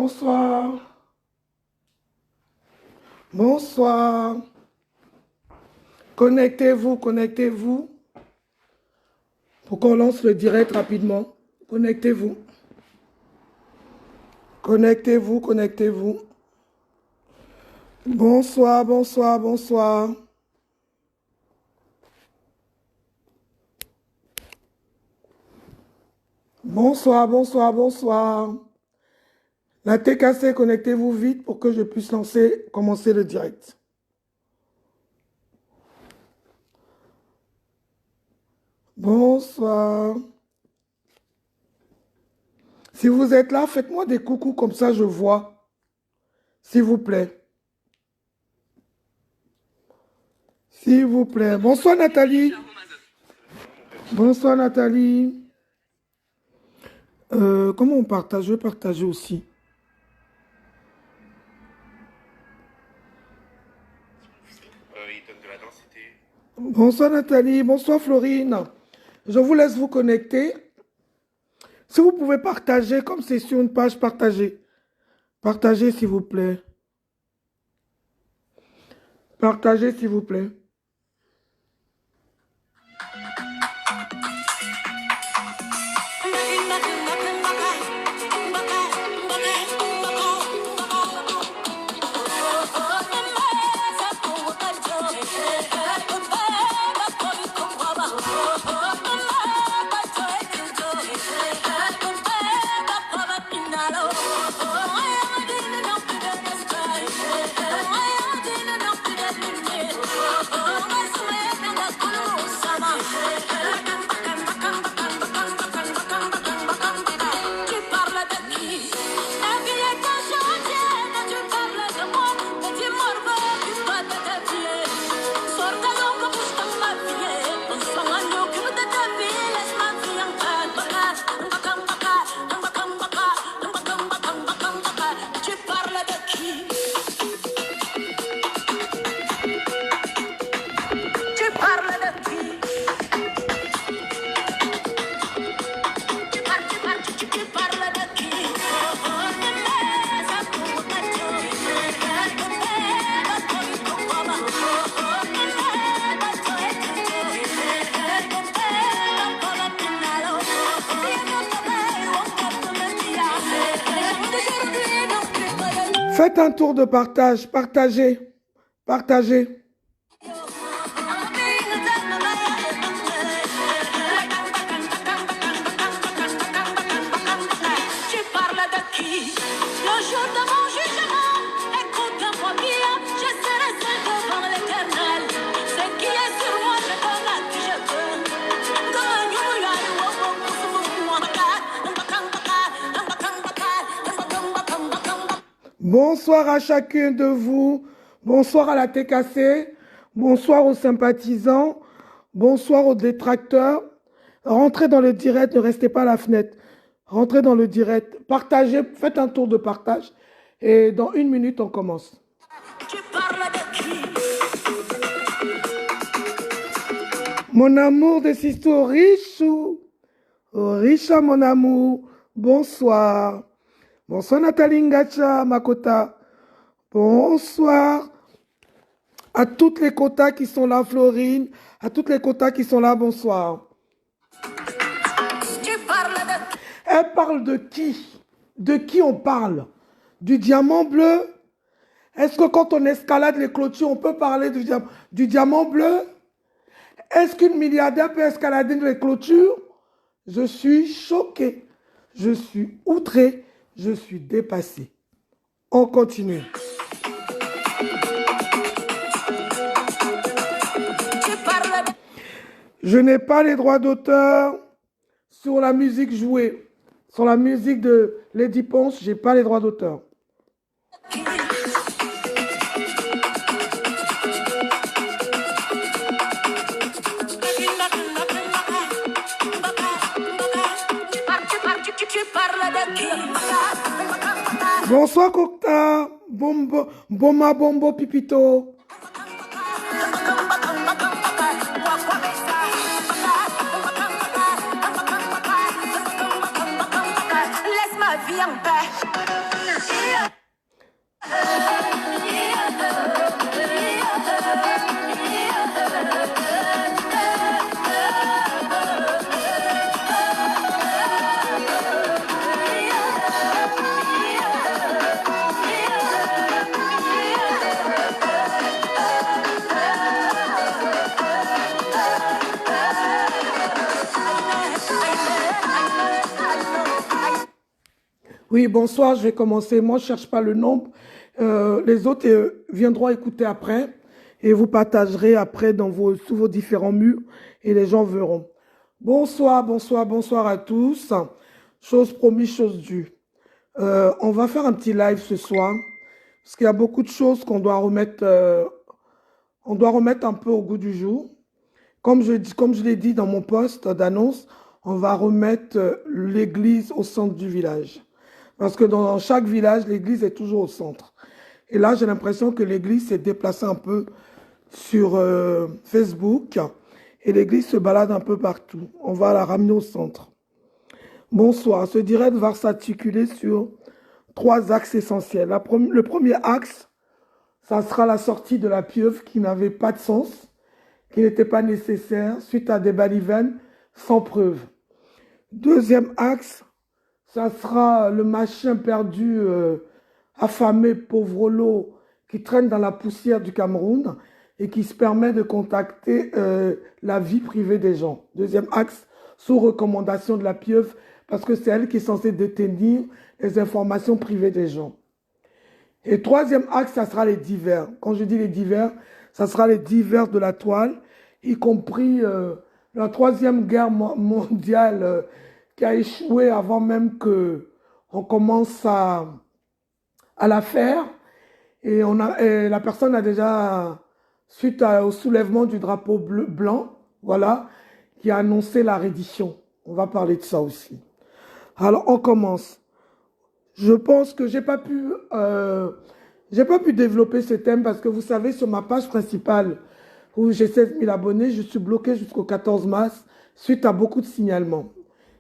Bonsoir. Bonsoir. Connectez-vous, connectez-vous. Pour qu'on lance le direct rapidement. Connectez-vous. Connectez-vous, connectez-vous. Bonsoir, bonsoir, bonsoir. Bonsoir, bonsoir, bonsoir. La TKC, connectez-vous vite pour que je puisse commencer le direct. Bonsoir. Si vous êtes là, faites-moi des coucous comme ça je vois. S'il vous plaît. S'il vous plaît. Bonsoir Nathalie. Bonsoir Nathalie. Comment on partage? Je vais partager aussi. Bonsoir Nathalie. Bonsoir Florine. Je vous laisse vous connecter. Si vous pouvez partager, comme c'est sur une page, partagez. Partagez s'il vous plaît. Partagez s'il vous plaît. Faites un tour de partage, partagez, partagez. Bonsoir à chacun de vous, bonsoir à la TKC, bonsoir aux sympathisants, bonsoir aux détracteurs. Rentrez dans le direct, ne restez pas à la fenêtre. Rentrez dans le direct, partagez, faites un tour de partage et dans 1 minute on commence. Mon amour de Sisto Richou, Richa mon amour, bonsoir. Bonsoir Nathalie Ngacha, Makota. Bonsoir à toutes les quotas qui sont là, Florine. À toutes les quotas qui sont là, bonsoir. Elle parle de qui? De qui on parle? Du diamant bleu? Est-ce que quand on escalade les clôtures, on peut parler du diamant bleu? Est-ce qu'une milliardaire peut escalader les clôtures? Je suis choqué. Je suis outré. Je suis dépassé. On continue. Je n'ai pas les droits d'auteur sur la musique jouée. Sur la musique de Lady Ponce, je n'ai pas les droits d'auteur. Bonsoir Cocta, Boma Bombo Pipito. Laisse ma vie en paix. Oui, bonsoir, je vais commencer. Moi, je ne cherche pas le nombre. Les autres viendront écouter après et vous partagerez après sous vos différents murs et les gens verront. Bonsoir, bonsoir, bonsoir à tous. Chose promise, chose due. On va faire un petit live ce soir parce qu'il y a beaucoup de choses on doit remettre un peu au goût du jour. Comme je l'ai dit dans mon poste d'annonce, on va remettre l'église au centre du village. Parce que dans chaque village, l'église est toujours au centre. Et là, j'ai l'impression que l'église s'est déplacée un peu sur Facebook et l'église se balade un peu partout. On va la ramener au centre. Bonsoir. Ce direct va s'articuler sur trois axes essentiels. Le premier axe, ça sera la sortie de la pieuvre qui n'avait pas de sens, qui n'était pas nécessaire suite à des balivernes sans preuve. Deuxième axe, ça sera le machin perdu, affamé, pauvrolo, qui traîne dans la poussière du Cameroun et qui se permet de contacter la vie privée des gens. Deuxième axe, sous recommandation de la pieuvre, parce que c'est elle qui est censée détenir les informations privées des gens. Et troisième axe, ça sera les divers. Quand je dis les divers, ça sera les divers de la toile, y compris la troisième guerre mondiale qui a échoué avant même que on commence à la faire. Et la personne a déjà, au soulèvement du drapeau blanc, voilà, qui a annoncé la reddition. On va parler de ça aussi. Alors, on commence. Je pense que j'ai pas pu développer ce thème parce que vous savez, sur ma page principale, où j'ai 16 000 abonnés, je suis bloqué jusqu'au 14 mars suite à beaucoup de signalements.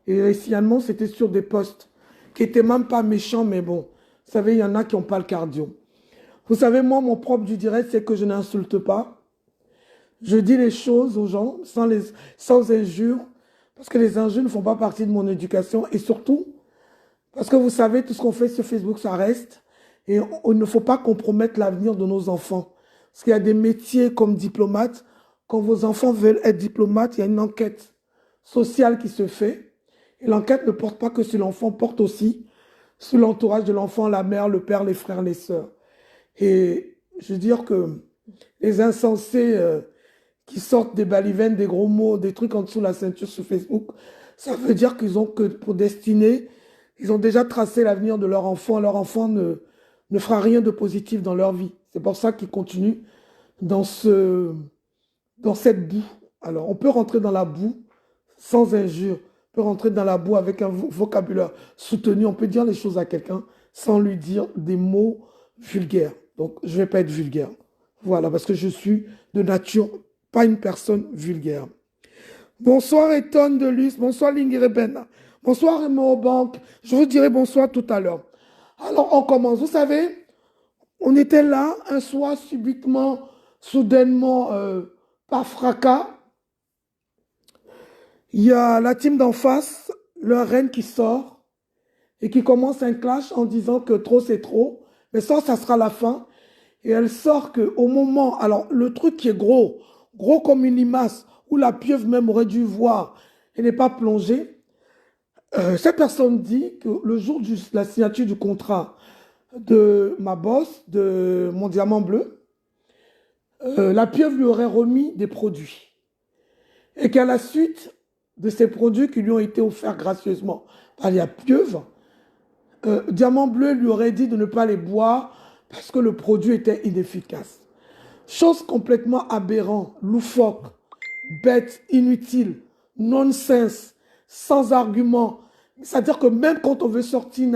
Et les signalements, c'était sur des posts qui n'étaient même pas méchants, mais bon, vous savez, il y en a qui n'ont pas le cardio. Vous savez, moi, mon propre du direct, c'est que je n'insulte pas. Je dis les choses aux gens sans injures, parce que les injures ne font pas partie de mon éducation. Et surtout, parce que vous savez, tout ce qu'on fait sur Facebook, ça reste. Et il ne faut pas compromettre l'avenir de nos enfants. Parce qu'il y a des métiers comme diplomate. Quand vos enfants veulent être diplomates, il y a une enquête sociale qui se fait. Et l'enquête ne porte pas que sur l'enfant, porte aussi sur l'entourage de l'enfant, la mère, le père, les frères, les sœurs. Et je veux dire que les insensés qui sortent des balivernes, des gros mots, des trucs en dessous de la ceinture sur Facebook, ça veut dire qu'ils ont que pour destinée, ils ont déjà tracé l'avenir de leur enfant. Leur enfant ne fera rien de positif dans leur vie. C'est pour ça qu'ils continuent dans cette boue. Alors, on peut rentrer dans la boue sans injure. On peut rentrer dans la boue avec un vocabulaire soutenu. On peut dire les choses à quelqu'un sans lui dire des mots vulgaires. Donc, je ne vais pas être vulgaire. Voilà, parce que je suis de nature pas une personne vulgaire. Bonsoir Eton de Luce, bonsoir Lingireben, bonsoir Remo Bank. Je vous dirai bonsoir tout à l'heure. Alors, on commence. Vous savez, on était là un soir subitement, soudainement, par fracas. Il y a la team d'en face, leur reine qui sort et qui commence un clash en disant que trop c'est trop. Mais ça sera la fin. Et elle sort qu'au moment, alors le truc qui est gros comme une limace, où la pieuvre même aurait dû voir et n'est pas plongée, cette personne dit que le jour de la signature du contrat de ma boss, de mon diamant bleu, la pieuvre lui aurait remis des produits. Et qu'à la suite de ces produits qui lui ont été offerts gracieusement par la pieuvre, Diamant bleu lui aurait dit de ne pas les boire parce que le produit était inefficace. Chose complètement aberrante, loufoque, bête, inutile, nonsense, sans argument. C'est-à-dire que même quand on veut sortir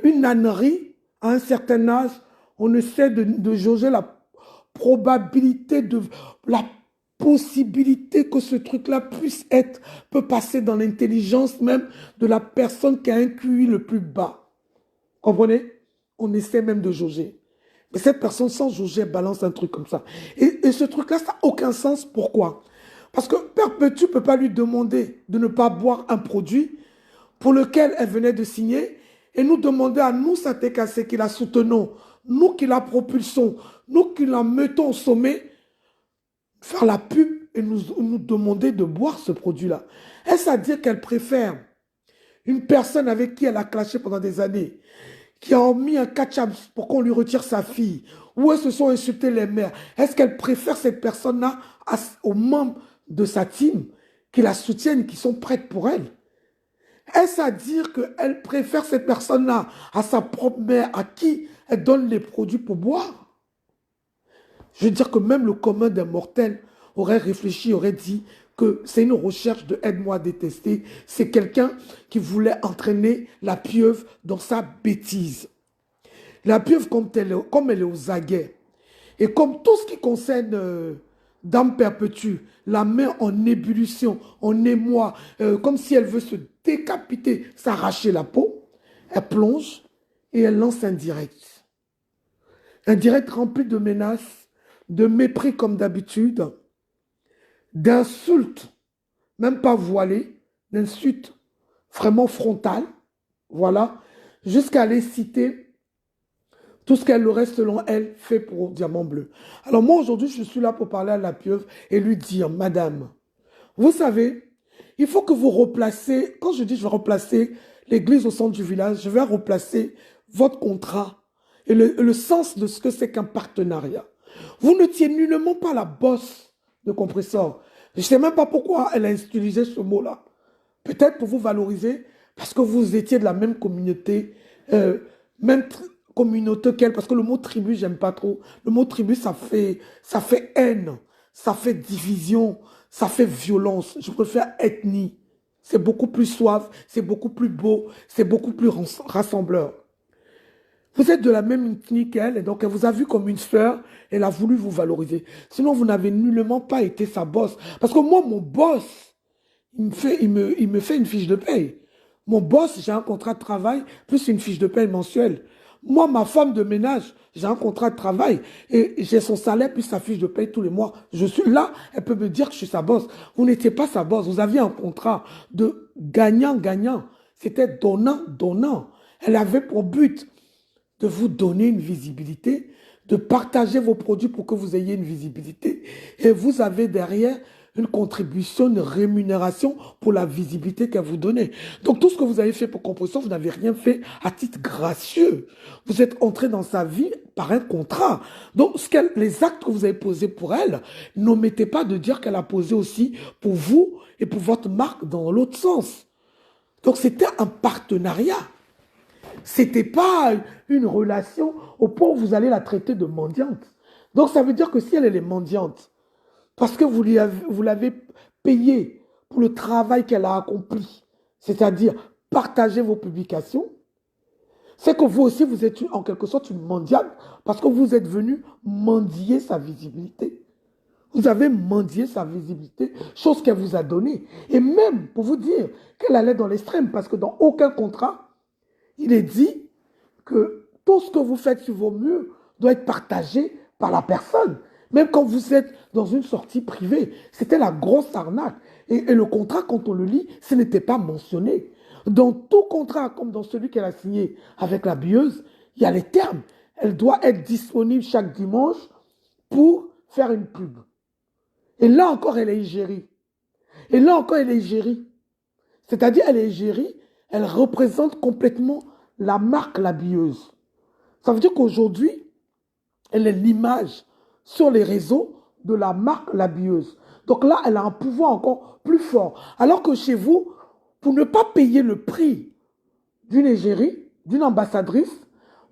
une ânerie à un certain âge, on essaie de jauger la probabilité, la possibilité que ce truc-là peut passer dans l'intelligence même de la personne qui a un QI le plus bas. Comprenez? On essaie même de jauger. Mais cette personne, sans jauger, balance un truc comme ça. Et ce truc-là, ça n'a aucun sens. Pourquoi? Parce que Perpétue ne peut pas lui demander de ne pas boire un produit pour lequel elle venait de signer et nous demander à nous, Satekase, qui la soutenons, nous qui la propulsons, nous qui la mettons au sommet, faire la pub et nous demander de boire ce produit-là. Est-ce à dire qu'elle préfère une personne avec qui elle a clashé pendant des années, qui a mis un catch-up pour qu'on lui retire sa fille, ou elles se sont insultées les mères, est-ce qu'elle préfère cette personne-là aux membres de sa team qui la soutiennent, qui sont prêtes pour elle? Est-ce à dire qu'elle préfère cette personne-là à sa propre mère, à qui elle donne les produits pour boire? Je veux dire que même le commun des mortels aurait réfléchi, aurait dit que c'est une recherche de aide-moi à détester. C'est quelqu'un qui voulait entraîner la pieuvre dans sa bêtise. La pieuvre, comme elle est aux aguets, et comme tout ce qui concerne Dame Perpétue, la main en ébullition, en émoi, comme si elle veut se décapiter, s'arracher la peau, elle plonge et elle lance un direct. Un direct rempli de menaces, de mépris comme d'habitude, d'insultes, même pas voilées, d'insultes vraiment frontales, voilà, jusqu'à les citer tout ce qu'elle aurait, selon elle, fait pour Diamant Bleu. Alors moi, aujourd'hui, je suis là pour parler à la pieuvre et lui dire, Madame, vous savez, il faut que vous replacez, quand je dis je vais replacer l'église au centre du village, je vais replacer votre contrat et le sens de ce que c'est qu'un partenariat. Vous ne tiez nullement pas la bosse de Compressor. Je ne sais même pas pourquoi elle a utilisé ce mot-là. Peut-être pour vous valoriser, parce que vous étiez de la même communauté, même communauté qu'elle, parce que le mot tribu, j'aime pas trop. Le mot tribu, ça fait haine, ça fait division, ça fait violence. Je préfère ethnie. C'est beaucoup plus suave, c'est beaucoup plus beau, c'est beaucoup plus rassembleur. Vous êtes de la même ethnie qu'elle, et donc elle vous a vu comme une sœur, elle a voulu vous valoriser. Sinon, vous n'avez nullement pas été sa boss. Parce que moi, mon boss, il me fait une fiche de paye. Mon boss, j'ai un contrat de travail, plus une fiche de paye mensuelle. Moi, ma femme de ménage, j'ai un contrat de travail et j'ai son salaire plus sa fiche de paye tous les mois. Je suis là, elle peut me dire que je suis sa boss. Vous n'étiez pas sa boss, vous aviez un contrat de gagnant-gagnant. C'était donnant-donnant. Elle avait pour but de vous donner une visibilité, de partager vos produits pour que vous ayez une visibilité. Et vous avez derrière une contribution, une rémunération pour la visibilité qu'elle vous donnait. Donc tout ce que vous avez fait pour Compressor, vous n'avez rien fait à titre gracieux. Vous êtes entré dans sa vie par un contrat. Donc les actes que vous avez posés pour elle, n'omettez pas de dire qu'elle a posé aussi pour vous et pour votre marque dans l'autre sens. Donc c'était un partenariat. C'était pas une relation au point où vous allez la traiter de mendiante. Donc ça veut dire que si elle est mendiante, parce que vous l'avez payée pour le travail qu'elle a accompli, c'est-à-dire partager vos publications, c'est que vous aussi, vous êtes en quelque sorte une mendiante parce que vous êtes venu mendier sa visibilité. Vous avez mendié sa visibilité, chose qu'elle vous a donnée. Et même pour vous dire qu'elle allait dans l'extrême, parce que dans aucun contrat, il est dit que tout ce que vous faites sur vos murs doit être partagé par la personne. Même quand vous êtes dans une sortie privée, c'était la grosse arnaque. Et le contrat, quand on le lit, ce n'était pas mentionné. Dans tout contrat, comme dans celui qu'elle a signé avec la bieuse, il y a les termes. Elle doit être disponible chaque dimanche pour faire une pub. Et là encore, elle est égérie. Et là encore, elle est égérie. C'est-à-dire, elle est égérie, elle représente complètement la marque La Bieuse. Ça veut dire qu'aujourd'hui, elle est l'image sur les réseaux de la marque La Bieuse. Donc là, elle a un pouvoir encore plus fort. Alors que chez vous, pour ne pas payer le prix d'une égérie, d'une ambassadrice,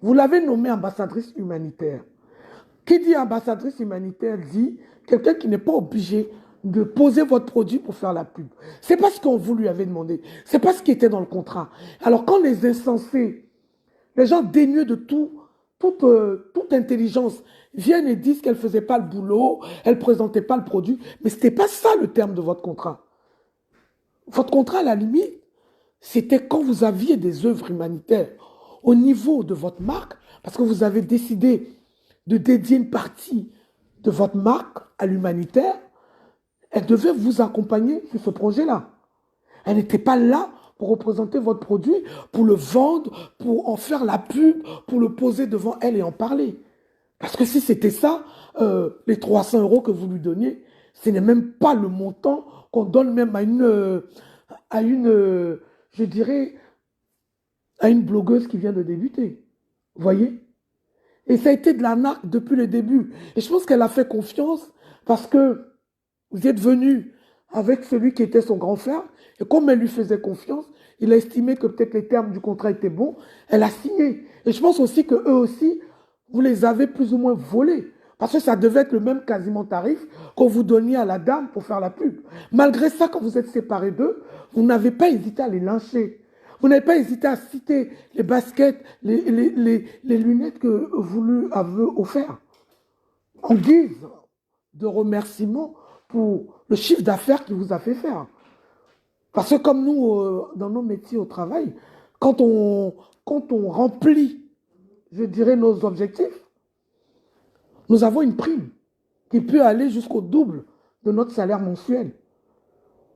vous l'avez nommée ambassadrice humanitaire. Qui dit ambassadrice humanitaire dit quelqu'un qui n'est pas obligé de poser votre produit pour faire la pub. C'est pas ce qu'on vous lui avait demandé. C'est pas ce qui était dans le contrat. Alors quand les insensés, les gens dénués de toute intelligence, viennent et disent qu'elle ne faisait pas le boulot, elle ne présentait pas le produit, mais ce n'était pas ça le terme de votre contrat. Votre contrat, à la limite, c'était quand vous aviez des œuvres humanitaires au niveau de votre marque, parce que vous avez décidé de dédier une partie de votre marque à l'humanitaire, elle devait vous accompagner sur ce projet-là. Elle n'était pas là pour représenter votre produit, pour le vendre, pour en faire la pub, pour le poser devant elle et en parler. Parce que si c'était ça, les 300 € que vous lui donniez, ce n'est même pas le montant qu'on donne même à une je dirais, à une blogueuse qui vient de débuter. Vous voyez? Et ça a été de l'arnaque depuis le début. Et je pense qu'elle a fait confiance parce que vous êtes venu avec celui qui était son grand frère. Et comme elle lui faisait confiance, il a estimé que peut-être les termes du contrat étaient bons. Elle a signé. Et je pense aussi que eux aussi, vous les avez plus ou moins volés. Parce que ça devait être le même quasiment tarif qu'on vous donniez à la dame pour faire la pub. Malgré ça, quand vous êtes séparés d'eux, vous n'avez pas hésité à les lyncher. Vous n'avez pas hésité à citer les baskets, les lunettes que vous lui avez offertes en guise de remerciement pour le chiffre d'affaires qu'il vous a fait faire. Parce que comme nous, dans nos métiers au travail, quand on remplit, je dirais, nos objectifs, nous avons une prime qui peut aller jusqu'au double de notre salaire mensuel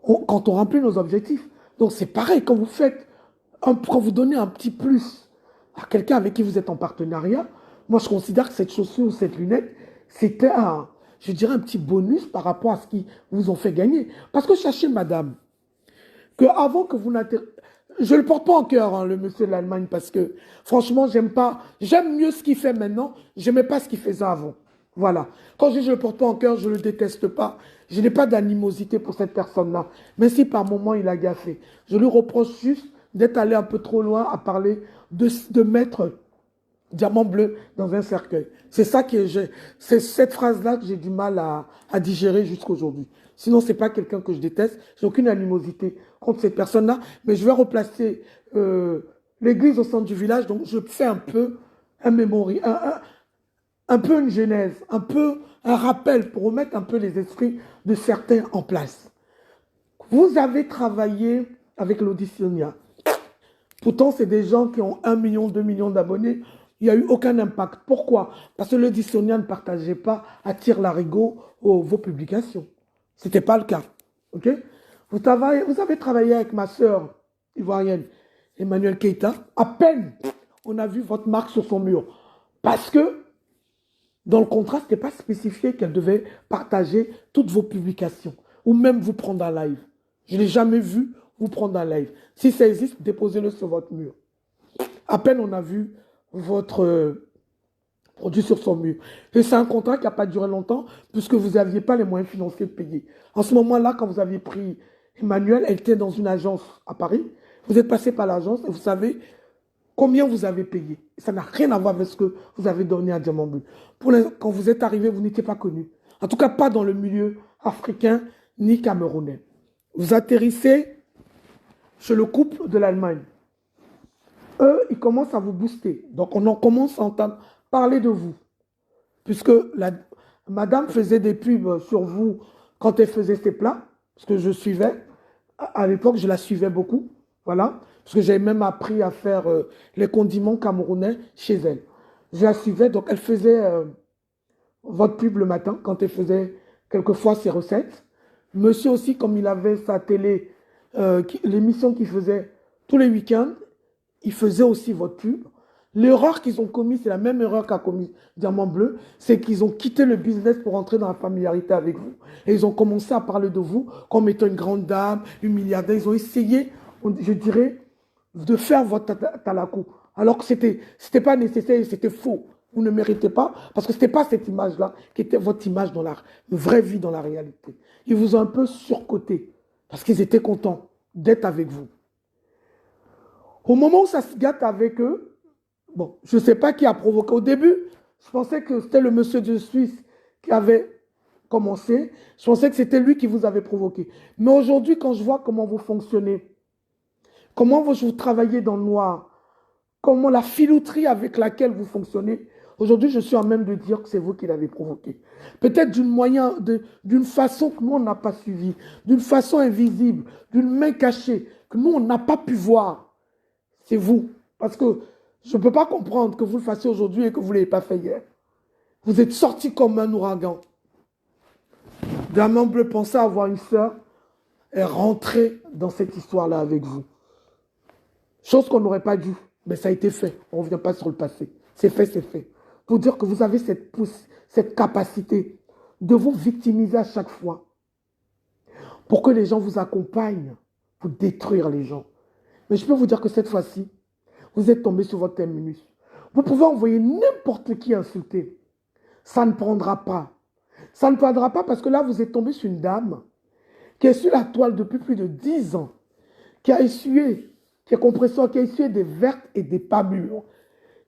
quand on remplit nos objectifs. Donc c'est pareil, quand vous donnez un petit plus à quelqu'un avec qui vous êtes en partenariat, moi je considère que cette chaussure ou cette lunette, c'était je dirais un petit bonus par rapport à ce qu'ils vous ont fait gagner. Parce que sachez, madame, que avant que vous n'atterrissiez, je ne le porte pas en cœur, hein, le monsieur de l'Allemagne, parce que franchement, j'aime mieux ce qu'il fait maintenant, je n'aimais pas ce qu'il faisait avant. Voilà. Quand je dis je ne le porte pas en cœur, je ne le déteste pas. Je n'ai pas d'animosité pour cette personne-là. Mais si par moment il a gaffé, je lui reproche juste d'être allé un peu trop loin à parler de mettre diamant bleu dans un cercueil. C'est cette phrase-là que j'ai du mal à digérer jusqu'aujourd'hui. Sinon, ce n'est pas quelqu'un que je déteste. J'ai aucune animosité contre cette personne-là. Mais je vais replacer l'église au centre du village. Donc, je fais un peu un mémori, un peu une genèse, un peu un rappel pour remettre un peu les esprits de certains en place. Vous avez travaillé avec l'Auditionia. Pourtant, c'est des gens qui ont 1 million, 2 millions d'abonnés. Il n'y a eu aucun impact. Pourquoi? Parce que l'Auditionia ne partageait pas à tire-larigot vos publications. Ce n'était pas le cas. Ok? Vous avez travaillé avec ma sœur ivoirienne, Emmanuel Keita. À peine, on a vu votre marque sur son mur. Parce que dans le contrat, ce n'était pas spécifié qu'elle devait partager toutes vos publications ou même vous prendre en live. Je ne l'ai jamais vu vous prendre en live. Si ça existe, déposez-le sur votre mur. À peine on a vu votre produit sur son mur. Et c'est un contrat qui n'a pas duré longtemps puisque vous n'aviez pas les moyens financiers de payer. En ce moment-là, quand vous aviez pris Emmanuel, elle était dans une agence à Paris. Vous êtes passé par l'agence et vous savez combien vous avez payé. Ça n'a rien à voir avec ce que vous avez donné à Diamant Bleu. Quand vous êtes arrivé, vous n'étiez pas connu. En tout cas, pas dans le milieu africain ni camerounais. Vous atterrissez chez le couple de l'Allemagne. Eux, ils commencent à vous booster. Donc, on en commence à entendre parler de vous. Puisque madame faisait des pubs sur vous quand elle faisait ses plats. Parce que je suivais. À l'époque, je la suivais beaucoup. Voilà. Parce que j'avais même appris à faire les condiments camerounais chez elle. Je la suivais. Donc, elle faisait votre pub le matin quand elle faisait quelquefois ses recettes. Monsieur aussi, comme il avait sa télé, l'émission qu'il faisait tous les week-ends, il faisait aussi votre pub. L'erreur qu'ils ont commise, c'est la même erreur qu'a commis Diamant Bleu, c'est qu'ils ont quitté le business pour entrer dans la familiarité avec vous. Et ils ont commencé à parler de vous comme étant une grande dame, une milliardaire. Ils ont essayé, je dirais, de faire votre talakou. Alors que c'était pas nécessaire et c'était faux. Vous ne méritez pas, parce que ce n'était pas cette image-là qui était votre image dans la vraie vie, dans la réalité. Ils vous ont un peu surcoté, parce qu'ils étaient contents d'être avec vous. Au moment où ça se gâte avec eux, bon, je ne sais pas qui a provoqué. Au début, je pensais que c'était le monsieur de Suisse qui avait commencé. Je pensais que c'était lui qui vous avait provoqué. Mais aujourd'hui, quand je vois comment vous fonctionnez, comment vous travaillez dans le noir, comment la filouterie avec laquelle vous fonctionnez, aujourd'hui, je suis en même de dire que c'est vous qui l'avez provoqué. Peut-être d'une façon que nous, on n'a pas suivi, d'une façon invisible, d'une main cachée, que nous, on n'a pas pu voir. C'est vous. Parce que je ne peux pas comprendre que vous le fassiez aujourd'hui et que vous ne l'ayez pas fait hier. Vous êtes sorti comme un ouragan. Diamant Bleu pensait avoir une sœur et rentrer dans cette histoire-là avec vous. Chose qu'on n'aurait pas dû, mais ça a été fait. On ne revient pas sur le passé. C'est fait, c'est fait. Pour dire que vous avez cette capacité de vous victimiser à chaque fois. Pour que les gens vous accompagnent pour détruire les gens. Mais je peux vous dire que cette fois-ci, vous êtes tombé sur votre terminus. Vous pouvez envoyer n'importe qui insulter. Ça ne prendra pas. Ça ne prendra pas parce que là, vous êtes tombé sur une dame qui est sur la toile depuis plus de 10 ans, qui a essuyé, qui est compresseur, qui a essuyé des vertes et des pas mûres,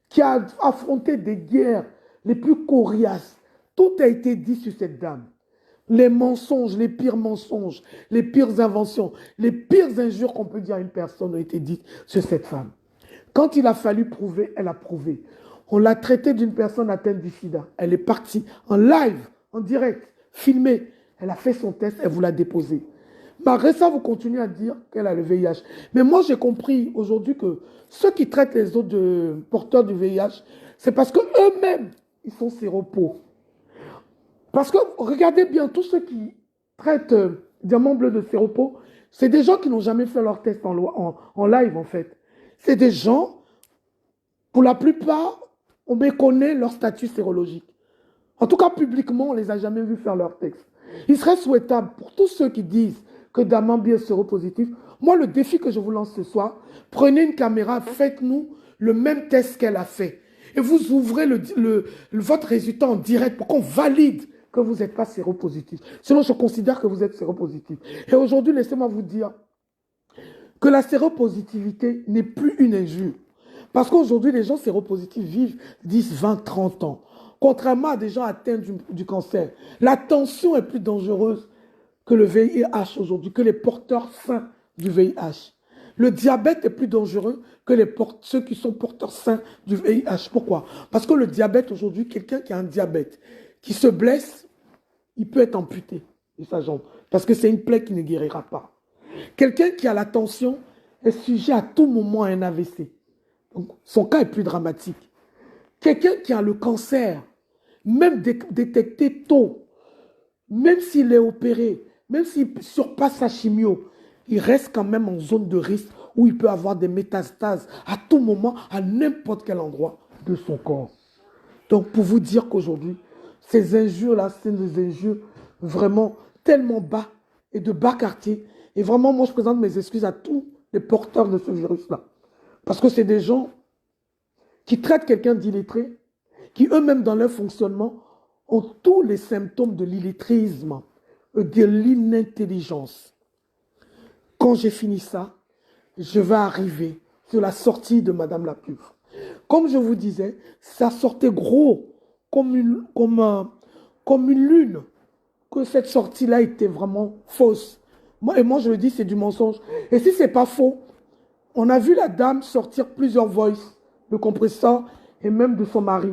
qui a affronté des guerres les plus coriaces. Tout a été dit sur cette dame. Les mensonges, les pires mensonges, les pires inventions, les pires injures qu'on peut dire à une personne ont été dites sur cette femme. Quand il a fallu prouver, elle a prouvé. On l'a traitée d'une personne atteinte du sida. Elle est partie en live, en direct, filmée. Elle a fait son test, elle vous l'a déposé. Malgré ça, vous continuez à dire qu'elle a le VIH. Mais moi, j'ai compris aujourd'hui que ceux qui traitent les autres de porteurs du VIH, c'est parce qu'eux-mêmes, ils sont séropos. Parce que, regardez bien, tous ceux qui traitent diamant bleu de séropos, c'est des gens qui n'ont jamais fait leur test en live, en fait. C'est des gens, pour la plupart, on méconnaît leur statut sérologique. En tout cas, publiquement, on ne les a jamais vus faire leur test. Il serait souhaitable pour tous ceux qui disent que diamant bleu est séropositif, moi, le défi que je vous lance ce soir, prenez une caméra, faites-nous le même test qu'elle a fait. Et vous ouvrez votre résultat en direct pour qu'on valide que vous n'êtes pas séropositif. Sinon, je considère que vous êtes séropositif. Et aujourd'hui, laissez-moi vous dire que la séropositivité n'est plus une injure. Parce qu'aujourd'hui, les gens séropositifs vivent 10, 20, 30 ans. Contrairement à des gens atteints du cancer. La tension est plus dangereuse que le VIH aujourd'hui, que les porteurs sains du VIH. Le diabète est plus dangereux que ceux qui sont porteurs sains du VIH. Pourquoi? Parce que le diabète aujourd'hui, quelqu'un qui a un diabète, qui se blesse, il peut être amputé de sa jambe. Parce que c'est une plaie qui ne guérira pas. Quelqu'un qui a la tension est sujet à tout moment à un AVC. Donc, son cas est plus dramatique. Quelqu'un qui a le cancer, même détecté tôt, même s'il est opéré, même s'il surpasse sa chimio, il reste quand même en zone de risque où il peut avoir des métastases à tout moment, à n'importe quel endroit de son corps. Donc, pour vous dire qu'aujourd'hui, ces injures-là, c'est des injures vraiment tellement bas et de bas quartier. Et vraiment, moi, je présente mes excuses à tous les porteurs de ce virus-là. Parce que c'est des gens qui traitent quelqu'un d'illettré, qui eux-mêmes, dans leur fonctionnement, ont tous les symptômes de l'illettrisme, de l'inintelligence. Quand j'ai fini ça, je vais arriver sur la sortie de Madame la Pure. Comme je vous disais, ça sortait gros, comme une lune, que cette sortie-là était vraiment fausse. Moi, je le dis, c'est du mensonge. Et si ce n'est pas faux, on a vu la dame sortir plusieurs voices de compresseur et même de son mari.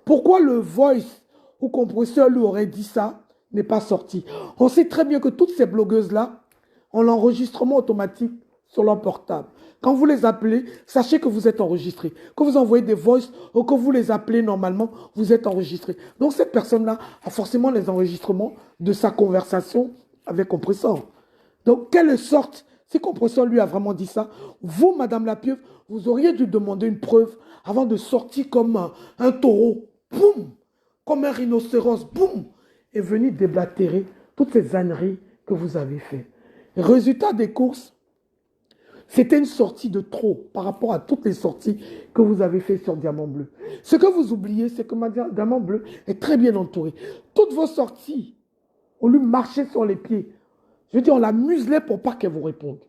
Pourquoi le voice ou compresseur lui aurait dit ça n'est pas sorti? On sait très bien que toutes ces blogueuses-là ont l'enregistrement automatique sur leur portable. Quand vous les appelez, sachez que vous êtes enregistré. Que vous envoyez des voices ou que vous les appelez normalement, vous êtes enregistré. Donc cette personne-là a forcément les enregistrements de sa conversation avec compresseur. Donc quelle sorte, si compresseur lui a vraiment dit ça, vous, Madame la Pieuvre, vous auriez dû demander une preuve avant de sortir comme un taureau, boum, comme un rhinocéros, boum, et venir déblatérer toutes ces âneries que vous avez faites. Résultat des courses, c'était une sortie de trop par rapport à toutes les sorties que vous avez faites sur Diamant Bleu. Ce que vous oubliez, c'est que Diamant Bleu est très bien entouré. Toutes vos sorties, on lui marchait sur les pieds. Je veux dire, on la muselait pour pas qu'elle vous réponde.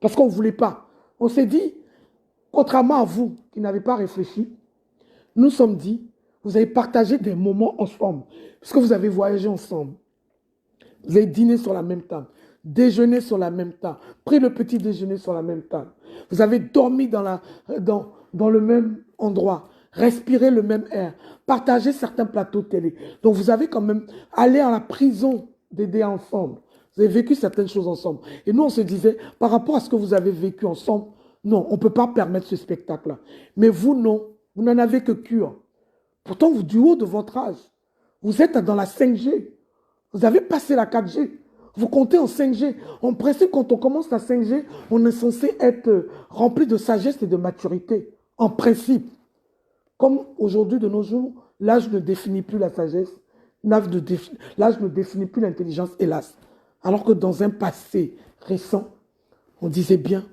Parce qu'on ne voulait pas. On s'est dit, contrairement à vous qui n'avez pas réfléchi, nous sommes dit, vous avez partagé des moments ensemble. Parce que vous avez voyagé ensemble. Vous avez dîné sur la même table. Déjeuner sur la même table, pris le petit déjeuner sur la même table. Vous avez dormi dans le même endroit, respiré le même air, partagé certains plateaux de télé. Donc vous avez quand même allé à la prison d'aider ensemble. Vous avez vécu certaines choses ensemble. Et nous, on se disait, par rapport à ce que vous avez vécu ensemble, non, on ne peut pas permettre ce spectacle-là. Mais vous, non, vous n'en avez que cure. Pourtant, vous, du haut de votre âge, vous êtes dans la 5G. Vous avez passé la 4G. Vous comptez en 5G. En principe, quand on commence la 5G, on est censé être rempli de sagesse et de maturité. En principe. Comme aujourd'hui, de nos jours, l'âge ne définit plus la sagesse. L'âge ne définit plus l'intelligence, hélas. Alors que dans un passé récent, on disait bien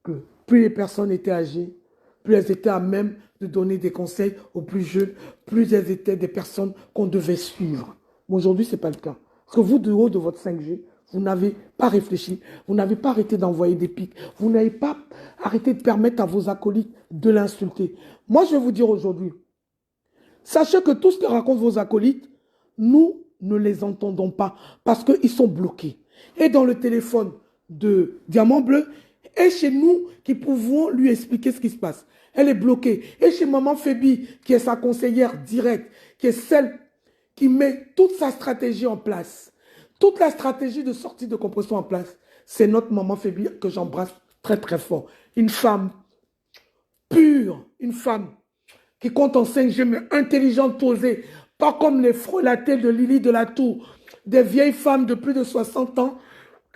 que plus les personnes étaient âgées, plus elles étaient à même de donner des conseils aux plus jeunes, plus elles étaient des personnes qu'on devait suivre. Mais aujourd'hui, ce n'est pas le cas. Parce que vous, de haut de votre 5G, vous n'avez pas réfléchi, vous n'avez pas arrêté d'envoyer des pics, vous n'avez pas arrêté de permettre à vos acolytes de l'insulter. Moi, je vais vous dire aujourd'hui, sachez que tout ce que racontent vos acolytes, nous ne les entendons pas parce qu'ils sont bloqués. Et dans le téléphone de Diamant Bleu, et chez nous qui pouvons lui expliquer ce qui se passe. Elle est bloquée. Et chez Maman Fébi, qui est sa conseillère directe, qui est celle qui met toute sa stratégie en place, toute la stratégie de sortie de compression en place, c'est notre Maman Fébi que j'embrasse très très fort. Une femme pure, une femme qui compte en 5G, mais intelligente, posée, pas comme les frelatées de Lily de la Tour, des vieilles femmes de plus de 60 ans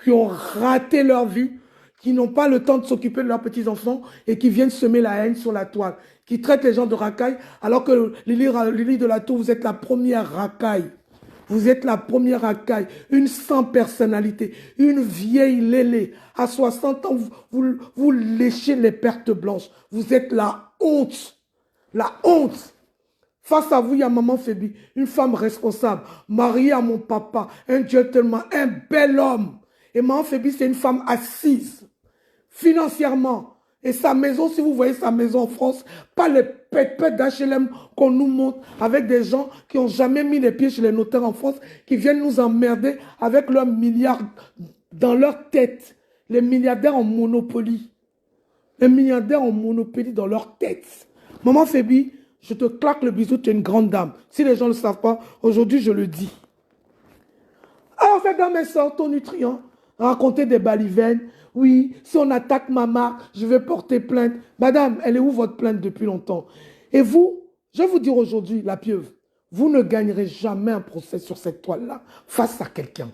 qui ont raté leur vie, qui n'ont pas le temps de s'occuper de leurs petits-enfants et qui viennent semer la haine sur la toile, qui traitent les gens de racailles, alors que Lily de la Tour, vous êtes la première racaille. Vous êtes la première racaille, une sans personnalité, une vieille lélé. À 60 ans, vous léchez les pertes blanches. Vous êtes la honte. La honte. Face à vous, il y a Maman Fébi, une femme responsable, mariée à mon papa, un gentleman, un bel homme. Et Maman Fébi, c'est une femme assise, financièrement. Et sa maison, si vous voyez sa maison en France, pas les pètes d'HLM qu'on nous montre avec des gens qui n'ont jamais mis les pieds chez les notaires en France, qui viennent nous emmerder avec leurs milliards dans leur tête. Les milliardaires en monopoly. Les milliardaires en monopoly dans leur tête. Maman Fébi, je te claque le bisou, tu es une grande dame. Si les gens ne le savent pas, aujourd'hui je le dis. Alors cette dame, elle sort ton nutrient, raconter des balivernes. Oui, si on attaque ma marque, je vais porter plainte. Madame, elle est où votre plainte depuis longtemps? Et vous, je vais vous dire aujourd'hui, la pieuvre, vous ne gagnerez jamais un procès sur cette toile-là face à quelqu'un.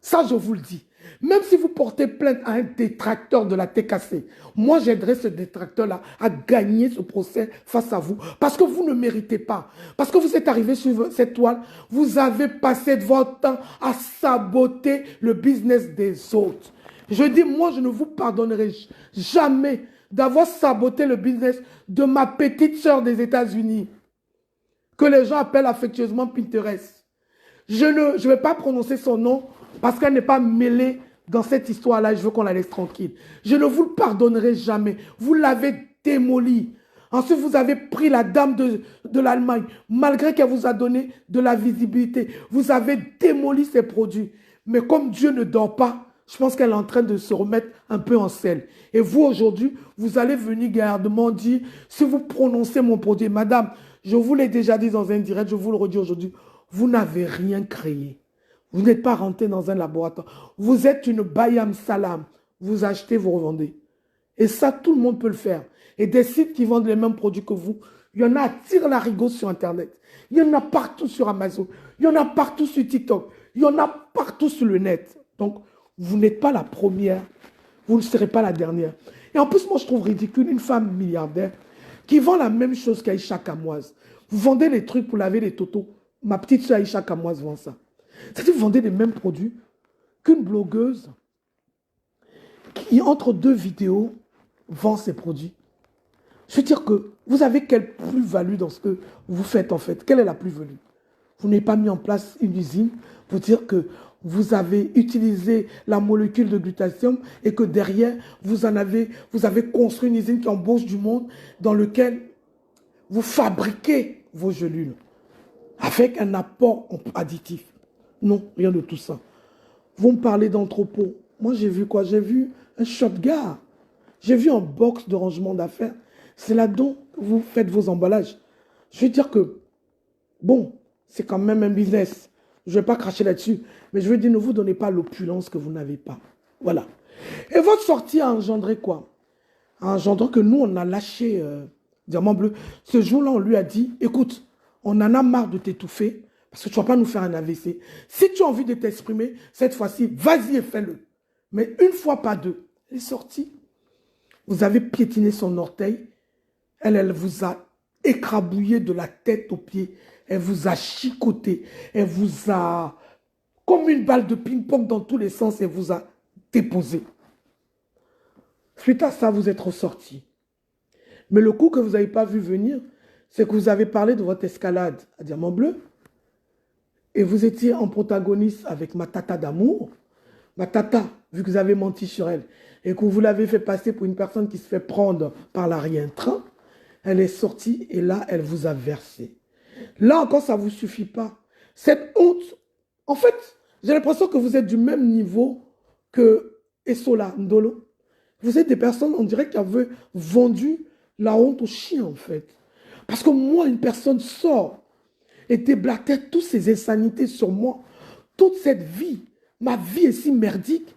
Ça, je vous le dis. Même si vous portez plainte à un détracteur de la TKC, moi, j'aiderai ce détracteur-là à gagner ce procès face à vous. Parce que vous ne méritez pas. Parce que vous êtes arrivé sur cette toile, vous avez passé de votre temps à saboter le business des autres. Je dis, moi, je ne vous pardonnerai jamais d'avoir saboté le business de ma petite sœur des États-Unis, que les gens appellent affectueusement Pinterest. Je ne vais pas prononcer son nom parce qu'elle n'est pas mêlée dans cette histoire-là. Je veux qu'on la laisse tranquille. Je ne vous le pardonnerai jamais. Vous l'avez démolie. Ensuite, vous avez pris la dame de l'Allemagne, malgré qu'elle vous a donné de la visibilité. Vous avez démoli ses produits. Mais comme Dieu ne dort pas, je pense qu'elle est en train de se remettre un peu en selle. Et vous, aujourd'hui, vous allez venir gardement dire, si vous prononcez mon produit, madame, je vous l'ai déjà dit dans un direct, je vous le redis aujourd'hui, vous n'avez rien créé. Vous n'êtes pas rentré dans un laboratoire. Vous êtes une Bayam Salam. Vous achetez, vous revendez. Et ça, tout le monde peut le faire. Et des sites qui vendent les mêmes produits que vous, il y en a à tire-larigot sur Internet. Il y en a partout sur Amazon. Il y en a partout sur TikTok. Il y en a partout sur le net. Donc, vous n'êtes pas la première. Vous ne serez pas la dernière. Et en plus, moi, je trouve ridicule une femme milliardaire qui vend la même chose qu'Aïcha Kamoise. Vous vendez les trucs pour laver les totos. Ma petite soeur Aïcha Kamoise vend ça. C'est-à-dire que vous vendez les mêmes produits qu'une blogueuse qui, entre deux vidéos, vend ses produits. Je veux dire que vous avez quelle plus-value dans ce que vous faites en fait? Quelle est la plus-value? Vous n'avez pas mis en place une usine pour dire que vous avez utilisé la molécule de glutathium et que derrière, vous avez construit une usine qui embauche du monde dans lequel vous fabriquez vos gélules avec un apport additif. Non, rien de tout ça. Vous me parlez d'entrepôt. Moi, j'ai vu quoi? J'ai vu un shotgun. J'ai vu un box de rangement d'affaires. C'est là-dedans que vous faites vos emballages. Je veux dire que, bon, c'est quand même un business. Je ne vais pas cracher là-dessus. Mais je veux dire, ne vous donnez pas l'opulence que vous n'avez pas. Voilà. Et votre sortie a engendré quoi? A engendré que nous, on a lâché Diamant Bleu. Ce jour-là, on lui a dit, écoute, on en a marre de t'étouffer. Parce que tu ne vas pas nous faire un AVC. Si tu as envie de t'exprimer, cette fois-ci, vas-y et fais-le. Mais une fois, pas deux. Elle est sortie. Vous avez piétiné son orteil. Elle vous a écrabouillé de la tête aux pieds. Elle vous a chicoté. Elle vous a, comme une balle de ping-pong dans tous les sens, elle vous a déposé. Suite à ça, vous êtes ressorti. Mais le coup que vous n'avez pas vu venir, c'est que vous avez parlé de votre escalade à Diamant Bleu et vous étiez en protagoniste avec ma tata d'amour. Ma tata, vu que vous avez menti sur elle et que vous l'avez fait passer pour une personne qui se fait prendre par l'arrière-train, elle est sortie et là, elle vous a versé. Là encore, ça ne vous suffit pas. Cette honte, en fait, j'ai l'impression que vous êtes du même niveau que Essola Ndolo. Vous êtes des personnes, on dirait, qui avaient vendu la honte au chien, en fait. Parce que moi, une personne sort et déblatère toutes ces insanités sur moi, toute cette vie, ma vie est si merdique,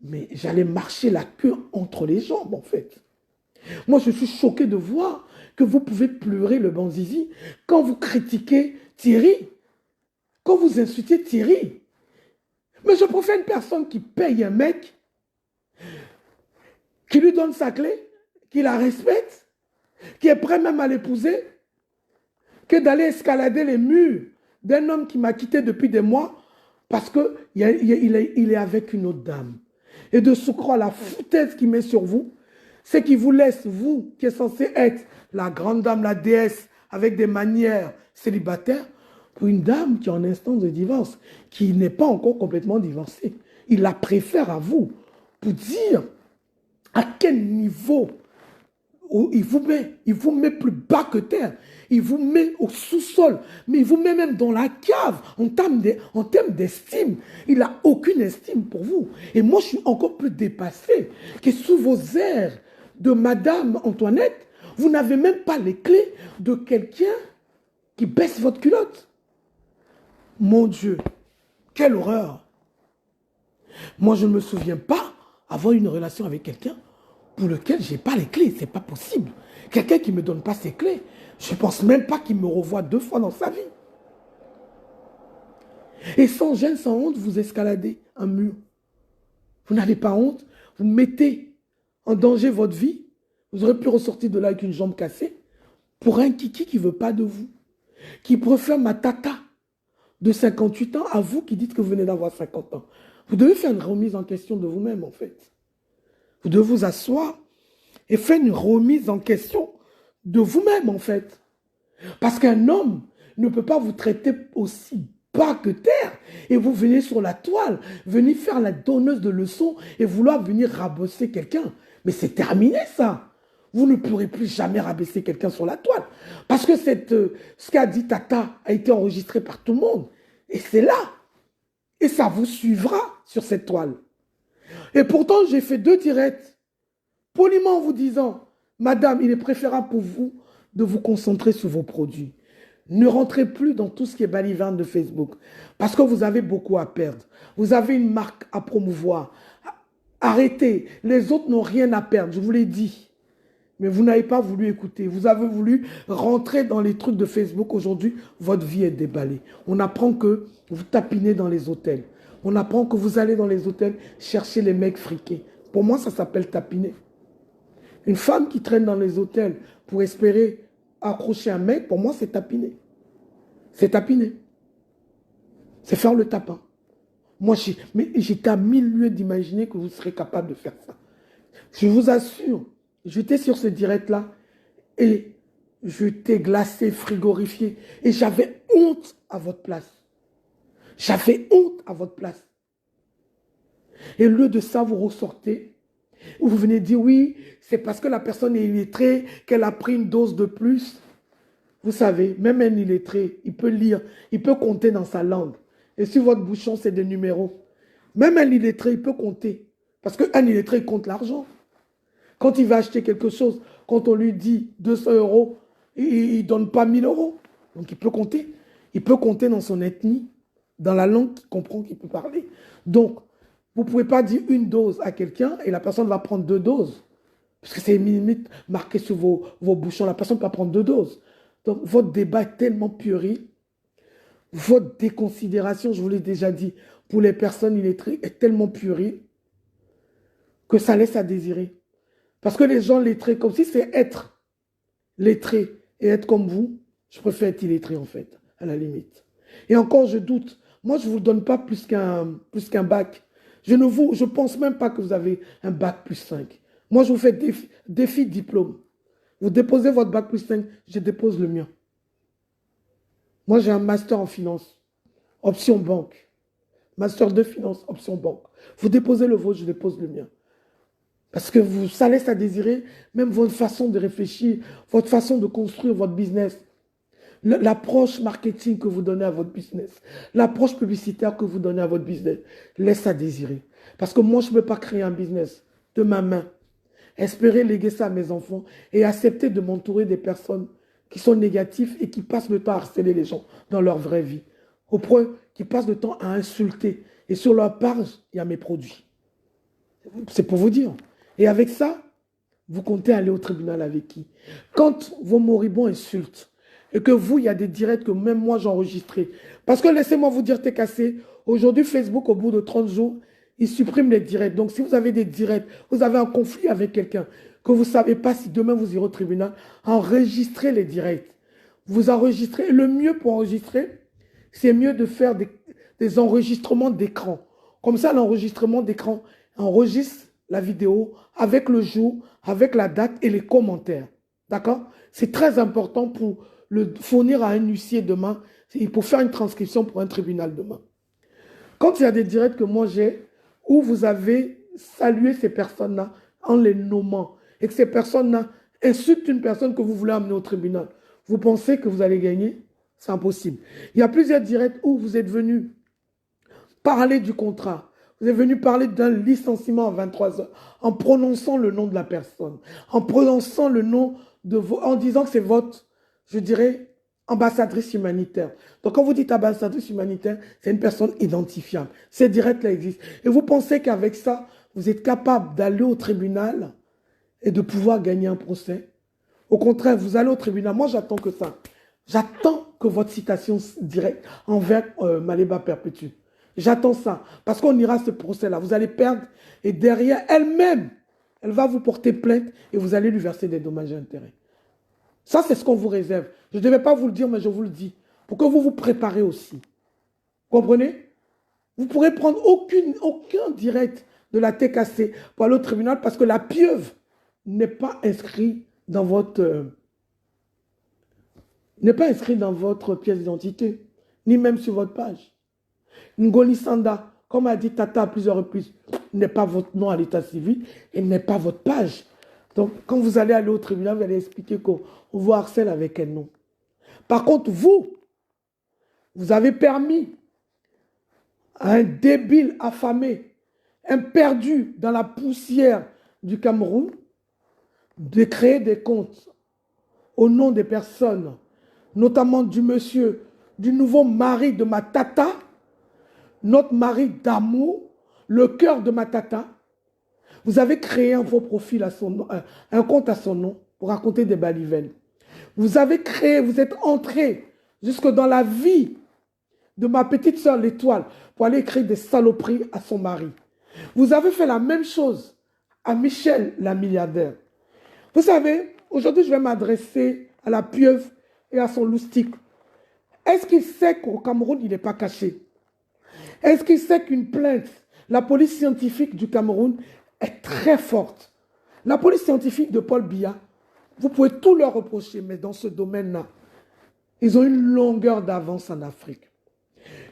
mais j'allais marcher la queue entre les jambes, en fait. Moi, je suis choqué de voir que vous pouvez pleurer le banzizi quand vous critiquez Thierry, quand vous insultez Thierry. Mais je préfère une personne qui paye un mec, qui lui donne sa clé, qui la respecte, qui est prêt même à l'épouser, que d'aller escalader les murs d'un homme qui m'a quitté depuis des mois parce qu'il est avec une autre dame. Et de se croire la foutaise qu'il met sur vous, c'est qu'il vous laisse, vous, qui êtes censé être la grande dame, la déesse, avec des manières célibataires, pour une dame qui est en instance de divorce, qui n'est pas encore complètement divorcée. Il la préfère à vous, pour dire à quel niveau il vous met plus bas que terre, il vous met au sous-sol, mais il vous met même dans la cave en termes d'estime. Il n'a aucune estime pour vous. Et moi, je suis encore plus dépassé que sous vos airs de Madame Antoinette, vous n'avez même pas les clés de quelqu'un qui baisse votre culotte. Mon Dieu, quelle horreur! Moi, je ne me souviens pas avoir une relation avec quelqu'un pour lequel je n'ai pas les clés. Ce n'est pas possible. Quelqu'un qui ne me donne pas ses clés, je ne pense même pas qu'il me revoie 2 fois dans sa vie. Et sans gêne, sans honte, vous escaladez un mur. Vous n'avez pas honte. Vous mettez en danger votre vie. Vous aurez pu ressortir de là avec une jambe cassée pour un kiki qui ne veut pas de vous. Qui préfère ma tata de 58 ans à vous qui dites que vous venez d'avoir 50 ans. Vous devez faire une remise en question de vous-même, en fait. Vous devez vous asseoir et faire une remise en question de vous-même, en fait. Parce qu'un homme ne peut pas vous traiter aussi bas que terre et vous venez sur la toile, venir faire la donneuse de leçons et vouloir venir rabosser quelqu'un. Mais c'est terminé, ça. Vous ne pourrez plus jamais rabaisser quelqu'un sur la toile. Parce que ce qu'a dit Tata a été enregistré par tout le monde. Et c'est là. Et ça vous suivra sur cette toile. Et pourtant, j'ai fait 2 directs, poliment en vous disant, Madame, il est préférable pour vous de vous concentrer sur vos produits. Ne rentrez plus dans tout ce qui est baliverne de Facebook, parce que vous avez beaucoup à perdre. Vous avez une marque à promouvoir. Arrêtez, les autres n'ont rien à perdre, je vous l'ai dit. Mais vous n'avez pas voulu écouter. Vous avez voulu rentrer dans les trucs de Facebook. Aujourd'hui, votre vie est déballée. On apprend que vous tapinez dans les hôtels. On apprend que vous allez dans les hôtels chercher les mecs friqués. Pour moi, ça s'appelle tapiner. Une femme qui traîne dans les hôtels pour espérer accrocher un mec, pour moi, c'est tapiner. C'est tapiner. C'est faire le tapin. Moi, j'étais à 1000 lieues d'imaginer que vous serez capable de faire ça. Je vous assure, j'étais sur ce direct-là et j'étais glacé, frigorifié. Et j'avais honte à votre place. J'avais honte à votre place. Et au lieu de ça, vous ressortez. Vous venez dire, oui, c'est parce que la personne est illettrée qu'elle a pris une dose de plus. Vous savez, même un illettré, il peut lire, il peut compter dans sa langue. Et si votre bouchon, c'est des numéros, même un illettré, il peut compter. Parce qu'un illettré, il compte l'argent. Quand il va acheter quelque chose, quand on lui dit 200 €, il ne donne pas 1000 €. Donc il peut compter. Il peut compter dans son ethnie, dans la langue qu'il comprend, qu'il peut parler. Donc, vous ne pouvez pas dire une dose à quelqu'un et la personne va prendre 2 doses. Parce que c'est limite marqué sur vos bouchons. La personne peut prendre 2 doses. Donc, votre débat est tellement puéril. Votre déconsidération, je vous l'ai déjà dit, pour les personnes illettrées, est tellement puéril que ça laisse à désirer. Parce que les gens lettrés, comme si c'est être lettré et être comme vous, je préfère être illettré en fait, à la limite. Et encore, je doute. Moi, je ne vous donne pas plus qu'un bac. Je ne pense même pas que vous avez un bac plus 5. Moi, je vous fais défi diplôme. Vous déposez votre bac plus 5, je dépose le mien. Moi, j'ai un master en finance, option banque. Master de finance, option banque. Vous déposez le vôtre, je dépose le mien. Parce que ça laisse à désirer même votre façon de réfléchir, votre façon de construire votre business. L'approche marketing que vous donnez à votre business, l'approche publicitaire que vous donnez à votre business, laisse à désirer. Parce que moi, je ne peux pas créer un business de ma main, espérer léguer ça à mes enfants et accepter de m'entourer des personnes qui sont négatives et qui passent le temps à harceler les gens dans leur vraie vie. Au point qu'ils passent le temps à insulter. Et sur leur page, il y a mes produits. C'est pour vous dire. Et avec ça, vous comptez aller au tribunal avec qui? Quand vos moribonds insultent, et que vous, il y a des directs que même moi j'ai enregistrés. Parce que laissez-moi vous dire, t'es cassé. Aujourd'hui, Facebook, au bout de 30 jours, il supprime les directs. Donc, si vous avez des directs, vous avez un conflit avec quelqu'un, que vous ne savez pas si demain vous irez au tribunal, enregistrez les directs. Vous enregistrez. Le mieux pour enregistrer, c'est mieux de faire des enregistrements d'écran. Comme ça, l'enregistrement d'écran enregistre la vidéo avec le jour, avec la date et les commentaires. D'accord? C'est très important pour le fournir à un huissier demain, pour faire une transcription pour un tribunal demain. Quand il y a des directs que moi j'ai, où vous avez salué ces personnes-là en les nommant, et que ces personnes-là insultent une personne que vous voulez amener au tribunal, vous pensez que vous allez gagner? C'est impossible. Il y a plusieurs directs où vous êtes venu parler du contrat. Vous êtes venu parler d'un licenciement à 23 heures, en prononçant le nom de la personne, en prononçant le nom de en disant que c'est votre, je dirais, ambassadrice humanitaire. Donc quand vous dites ambassadrice humanitaire, c'est une personne identifiable. Ces directs-là existent. Et vous pensez qu'avec ça, vous êtes capable d'aller au tribunal et de pouvoir gagner un procès? Au contraire, vous allez au tribunal. Moi, j'attends que ça. J'attends que votre citation directe envers Maléba perpétue. J'attends ça. Parce qu'on ira à ce procès-là. Vous allez perdre. Et derrière, elle-même, elle va vous porter plainte et vous allez lui verser des dommages et intérêts. Ça, c'est ce qu'on vous réserve. Je ne devais pas vous le dire, mais je vous le dis. Pour que vous vous préparez aussi. Vous comprenez? Vous ne pourrez prendre aucun direct de la TKC pour aller au tribunal parce que la pieuvre n'est pas inscrite dans votre... n'est pas inscrit dans votre pièce d'identité, ni même sur votre page. Ngoli Sanda, comme a dit Tata à plusieurs reprises, n'est pas votre nom à l'état civil et n'est pas votre page. Donc, quand vous allez au tribunal, vous allez expliquer qu'on vous harcèle avec un nom. Par contre, vous avez permis à un débile affamé, un perdu dans la poussière du Cameroun, de créer des comptes au nom des personnes, notamment du monsieur, du nouveau mari de ma tata, notre mari d'amour, le cœur de ma tata. Vous avez créé un faux profil à son nom, un compte à son nom pour raconter des balivernes. Vous avez créé, vous êtes entré jusque dans la vie de ma petite sœur l'étoile pour aller écrire des saloperies à son mari. Vous avez fait la même chose à Michel, la milliardaire. Vous savez, aujourd'hui, je vais m'adresser à la pieuvre et à son loustique. Est-ce qu'il sait qu'au Cameroun, il n'est pas caché? Est-ce qu'il sait qu'une plainte, la police scientifique du Cameroun est très forte? La police scientifique de Paul Biya, vous pouvez tout leur reprocher, mais dans ce domaine-là, ils ont une longueur d'avance en Afrique.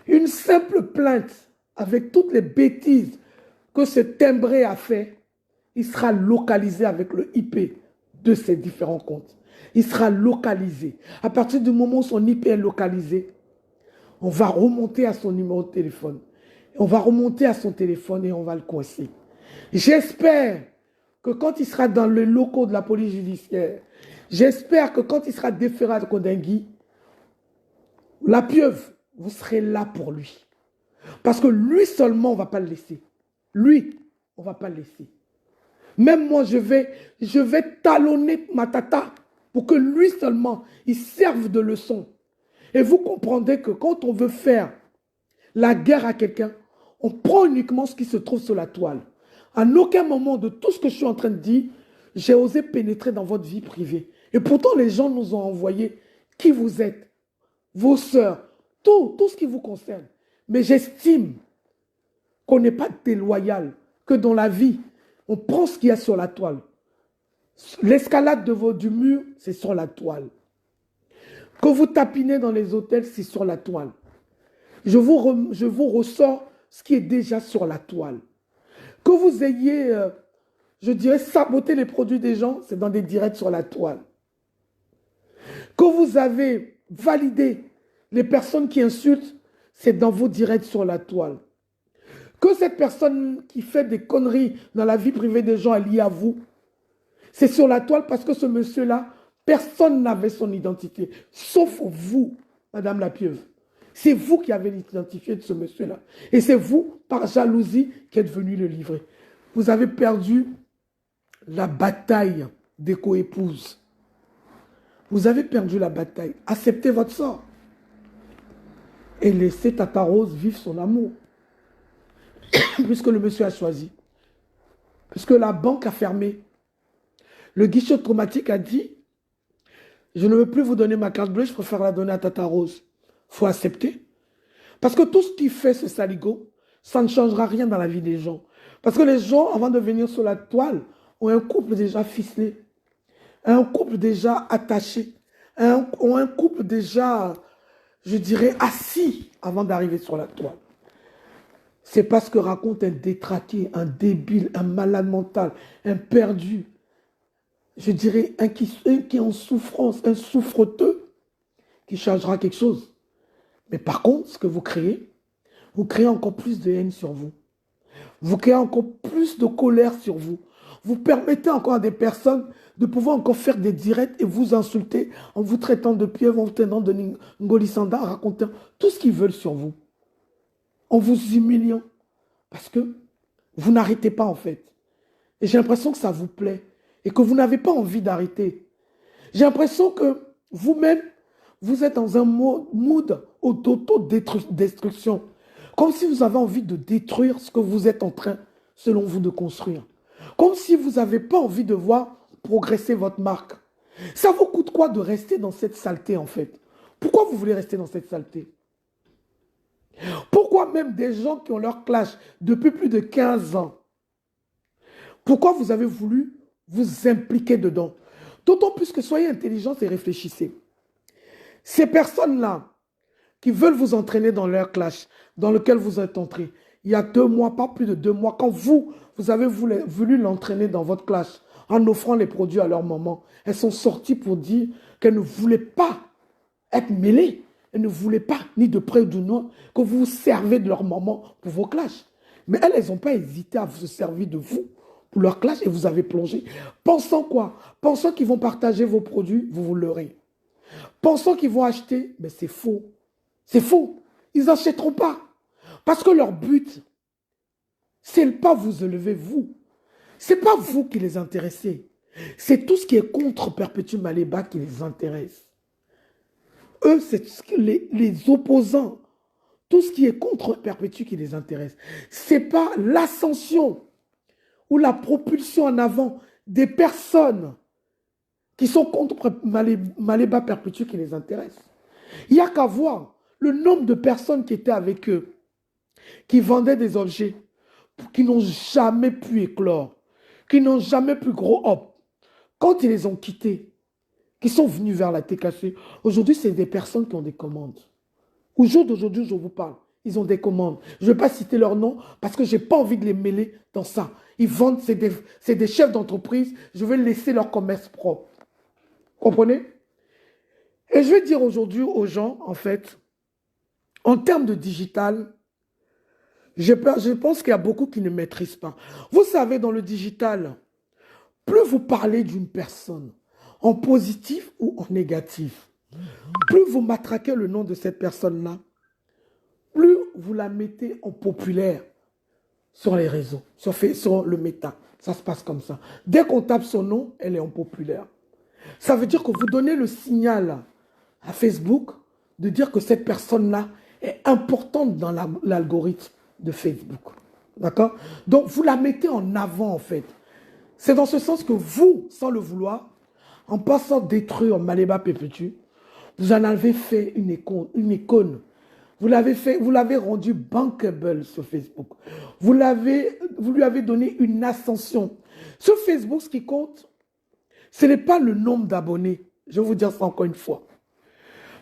Une simple plainte, avec toutes les bêtises que ce timbré a fait, il sera localisé avec le IP de ces différents comptes. Il sera localisé. À partir du moment où son IP est localisé, on va remonter à son numéro de téléphone. On va remonter à son téléphone et on va le coincer. J'espère que quand il sera dans les locaux de la police judiciaire, j'espère que quand il sera déféré à Kodingui, la pieuvre, vous serez là pour lui. Parce que lui seulement, on ne va pas le laisser. Lui, on ne va pas le laisser. Même moi, je vais talonner ma tata pour que lui seulement, il serve de leçon. Et vous comprendrez que quand on veut faire la guerre à quelqu'un, on prend uniquement ce qui se trouve sur la toile. À aucun moment de tout ce que je suis en train de dire, j'ai osé pénétrer dans votre vie privée. Et pourtant, les gens nous ont envoyé qui vous êtes, vos sœurs, tout ce qui vous concerne. Mais j'estime qu'on n'est pas déloyal, que dans la vie, on prend ce qu'il y a sur la toile. L'escalade du mur, c'est sur la toile. Que vous tapinez dans les hôtels, c'est sur la toile. Je vous ressors ce qui est déjà sur la toile. Que vous ayez, je dirais, saboté les produits des gens, c'est dans des directs sur la toile. Que vous avez validé les personnes qui insultent, c'est dans vos directs sur la toile. Que cette personne qui fait des conneries dans la vie privée des gens est liée à vous, c'est sur la toile parce que ce monsieur-là, personne n'avait son identité, sauf vous, Madame la pieuvre. C'est vous qui avez l'identifié de ce monsieur-là. Et c'est vous, par jalousie, qui êtes venu le livrer. Vous avez perdu la bataille des coépouses. Vous avez perdu la bataille. Acceptez votre sort. Et laissez Tata Rose vivre son amour. Puisque le monsieur a choisi. Puisque la banque a fermé. Le guichet automatique a dit, je ne veux plus vous donner ma carte bleue, je préfère la donner à Tata Rose. Il faut accepter. Parce que tout ce qui fait ce saligo, ça ne changera rien dans la vie des gens. Parce que les gens, avant de venir sur la toile, ont un couple déjà ficelé, un couple déjà attaché, ont un couple déjà, je dirais, assis avant d'arriver sur la toile. C'est parce que raconte un détraqué, un débile, un malade mental, un perdu, je dirais un qui est en souffrance, un souffreteux, qui changera quelque chose. Mais par contre, ce que vous créez encore plus de haine sur vous. Vous créez encore plus de colère sur vous. Vous permettez encore à des personnes de pouvoir encore faire des directs et vous insulter en vous traitant de pieuvre, en vous traitant de Ngolisanda, en racontant tout ce qu'ils veulent sur vous. En vous humiliant. Parce que vous n'arrêtez pas en fait. Et j'ai l'impression que ça vous plaît. Et que vous n'avez pas envie d'arrêter. J'ai l'impression que vous-même, vous êtes dans un mood d'auto-destruction. Comme si vous avez envie de détruire ce que vous êtes en train, selon vous, de construire. Comme si vous n'avez pas envie de voir progresser votre marque. Ça vous coûte quoi de rester dans cette saleté, en fait? Pourquoi vous voulez rester dans cette saleté? Pourquoi même des gens qui ont leur clash depuis plus de 15 ans? Pourquoi vous avez voulu vous impliquer dedans? D'autant plus que soyez intelligents et réfléchissez. Ces personnes-là qui veulent vous entraîner dans leur clash, dans lequel vous êtes entré, il y a 2 mois, pas plus de 2 mois, quand vous avez voulu l'entraîner dans votre clash, en offrant les produits à leur maman, elles sont sorties pour dire qu'elles ne voulaient pas être mêlées. Elles ne voulaient pas, ni de près ou de loin, que vous vous servez de leur maman pour vos clashs. Mais elles n'ont pas hésité à se servir de vous pour leur clash et vous avez plongé. Pensant quoi? Pensant qu'ils vont partager vos produits, vous vous leurrez. Pensant qu'ils vont acheter, mais c'est faux. C'est faux. Ils n'achèteront pas. Parce que leur but, c'est pas vous élever, vous. Ce n'est pas vous qui les intéressez. C'est tout ce qui est contre Perpétuel Maléba qui les intéresse. Eux, c'est les opposants. Tout ce qui est contre Perpétuel qui les intéresse. Ce n'est pas l'ascension ou la propulsion en avant des personnes qui sont contre Maléba Perpétuel qui les intéresse. Il n'y a qu'à voir le nombre de personnes qui étaient avec eux, qui vendaient des objets, qui n'ont jamais pu éclore, qui n'ont jamais pu grow up. Quand ils les ont quittés, qui sont venus vers la TKC, aujourd'hui, c'est des personnes qui ont des commandes. Au jour d'aujourd'hui, je vous parle, ils ont des commandes. Je ne vais pas citer leur nom parce que je n'ai pas envie de les mêler dans ça. Ils vendent, c'est des chefs d'entreprise, je vais laisser leur commerce propre. Comprenez? Et je vais dire aujourd'hui aux gens, en fait, en termes de digital, je pense qu'il y a beaucoup qui ne maîtrisent pas. Vous savez, dans le digital, plus vous parlez d'une personne, en positif ou en négatif, plus vous matraquez le nom de cette personne-là, plus vous la mettez en populaire sur les réseaux, sur le méta. Ça se passe comme ça. Dès qu'on tape son nom, elle est en populaire. Ça veut dire que vous donnez le signal à Facebook de dire que cette personne-là est importante dans l'algorithme de Facebook. D'accord? Donc, vous la mettez en avant, en fait. C'est dans ce sens que vous, sans le vouloir, en passant détruire Maléba Perpétuel, vous en avez fait une icône. Vous l'avez rendu bankable sur Facebook. Vous lui avez donné une ascension. Sur Facebook, ce qui compte, Ce n'est pas le nombre d'abonnés. Je vais vous dire ça encore une fois.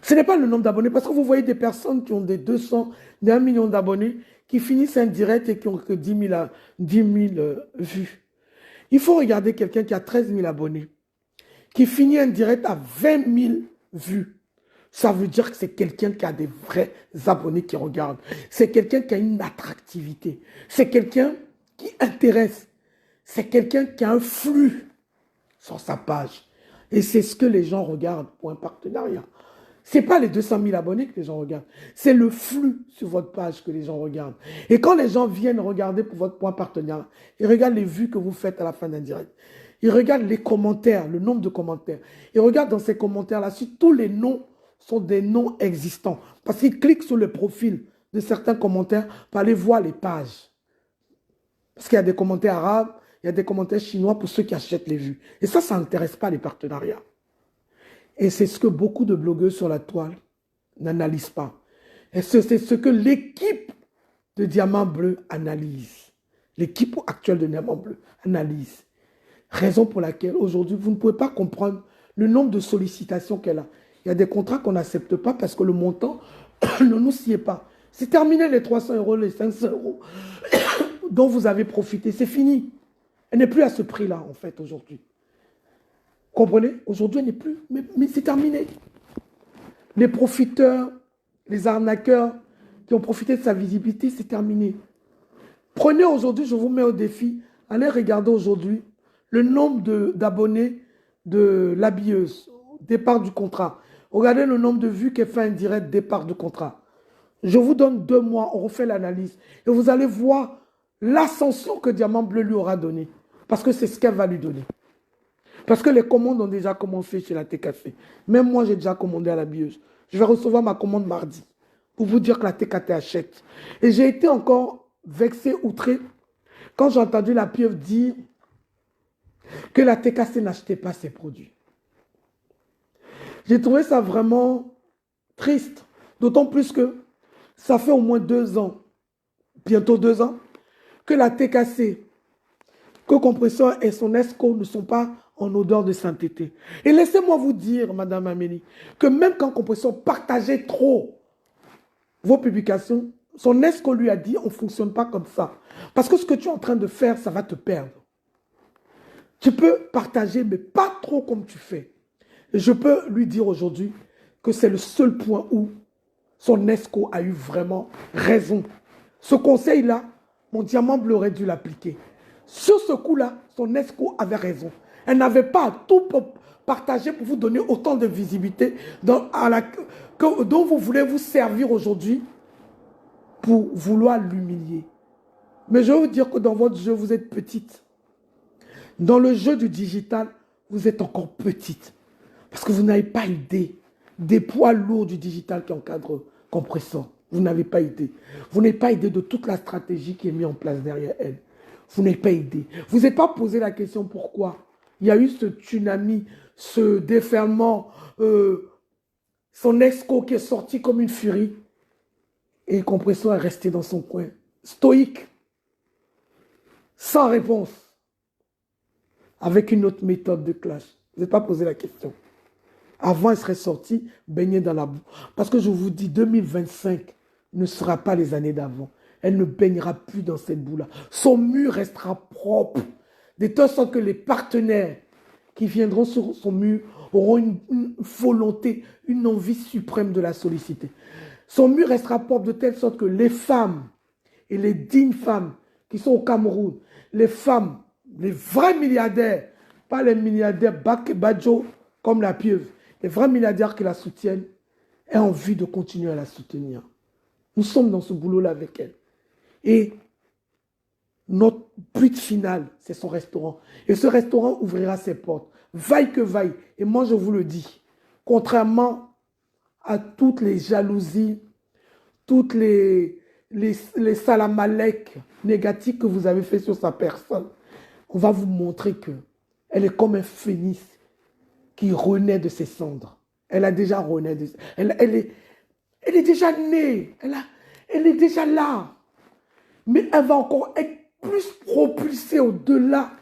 Ce n'est pas le nombre d'abonnés, parce que vous voyez des personnes qui ont des 200, des 1 million d'abonnés, qui finissent un direct et qui ont que 10 000 vues. Il faut regarder quelqu'un qui a 13 000 abonnés, qui finit un direct à 20 000 vues. Ça veut dire que c'est quelqu'un qui a des vrais abonnés qui regardent. C'est quelqu'un qui a une attractivité. C'est quelqu'un qui intéresse. C'est quelqu'un qui a un flux sur sa page. Et c'est ce que les gens regardent pour un partenariat. Ce n'est pas les 200 000 abonnés que les gens regardent. C'est le flux sur votre page que les gens regardent. Et quand les gens viennent regarder pour votre point partenariat, ils regardent les vues que vous faites à la fin d'un direct. Ils regardent les commentaires, le nombre de commentaires. Ils regardent dans ces commentaires-là si tous les noms sont des noms existants. Parce qu'ils cliquent sur le profil de certains commentaires pour aller voir les pages. Parce qu'il y a des commentaires arabes, il y a des commentaires chinois pour ceux qui achètent les vues. Et ça n'intéresse pas les partenariats. Et c'est ce que beaucoup de blogueurs sur la toile n'analysent pas. Et c'est ce que l'équipe de Diamant Bleu analyse. L'équipe actuelle de Diamant Bleu analyse. Raison pour laquelle aujourd'hui, vous ne pouvez pas comprendre le nombre de sollicitations qu'elle a. Il y a des contrats qu'on n'accepte pas parce que le montant ne nous sied pas. C'est terminé les 300 euros, les 500 euros dont vous avez profité. C'est fini. Elle n'est plus à ce prix-là, en fait, aujourd'hui. Comprenez? Aujourd'hui, elle n'est plus. Mais c'est terminé. Les profiteurs, les arnaqueurs qui ont profité de sa visibilité, c'est terminé. Prenez aujourd'hui, je vous mets au défi, allez regarder aujourd'hui le nombre d'abonnés de l'habilleuse, départ du contrat. Regardez le nombre de vues qu'elle fait un direct départ du contrat. Je vous donne 2 mois, on refait l'analyse. Et vous allez voir l'ascension que Diamant Bleu lui aura donnée. Parce que c'est ce qu'elle va lui donner. Parce que les commandes ont déjà commencé chez la TKC. Même moi, j'ai déjà commandé à la bieuse. Je vais recevoir ma commande mardi pour vous dire que la TKT achète. Et j'ai été encore vexé, outré, quand j'ai entendu la pieuvre dire que la TKC n'achetait pas ses produits. J'ai trouvé ça vraiment triste. D'autant plus que ça fait au moins 2 ans, bientôt 2 ans, que la TKC, que Compresseur et son ESCO ne sont pas en odeur de sainteté. Et laissez-moi vous dire, Madame Amélie, que même quand Compresseur partageait trop vos publications, son ESCO lui a dit, on ne fonctionne pas comme ça. Parce que ce que tu es en train de faire, ça va te perdre. Tu peux partager, mais pas trop comme tu fais. Et je peux lui dire aujourd'hui que c'est le seul point où son ESCO a eu vraiment raison. Ce conseil-là, mon Diamant Bleu aurait dû l'appliquer. Sur ce coup-là, son ESCO avait raison. Elle n'avait pas à tout partager pour vous donner autant de visibilité dont vous voulez vous servir aujourd'hui pour vouloir l'humilier. Mais je vais vous dire que dans votre jeu, vous êtes petite. Dans le jeu du digital, vous êtes encore petite. Parce que vous n'avez pas idée des poids lourds du digital qui encadrent Compresseur. Vous n'avez pas idée. Vous n'avez pas idée de toute la stratégie qui est mise en place derrière elle. Vous n'avez pas idée. Vous n'avez pas posé la question pourquoi. Il y a eu ce tsunami, ce déferlement, son ESCO qui est sorti comme une furie. Et Compresseur est resté dans son coin, stoïque, sans réponse, avec une autre méthode de clash. Vous n'avez pas posé la question. Avant, elle serait sortie, baignée dans la boue. Parce que je vous dis, 2025 ne sera pas les années d'avant. Elle ne baignera plus dans cette boue-là. Son mur restera propre. De telle sorte que les partenaires qui viendront sur son mur auront une volonté, une envie suprême de la solliciter. Son mur restera propre de telle sorte que les femmes et les dignes femmes qui sont au Cameroun, les femmes, les vrais milliardaires, pas les milliardaires Badjo comme la pieuvre, les vrais milliardaires qui la soutiennent aient envie de continuer à la soutenir. Nous sommes dans ce boulot-là avec elle. Et notre but final, c'est son restaurant. Et ce restaurant ouvrira ses portes. Vaille que vaille. Et moi, je vous le dis, contrairement à toutes les jalousies, toutes les salamalek négatifs que vous avez fait sur sa personne, on va vous montrer qu'elle est comme un phénix qui renaît de ses cendres. Elle a déjà renaît de... Elle est déjà née. Elle est déjà là. Mais elle va encore être plus propulsée au-delà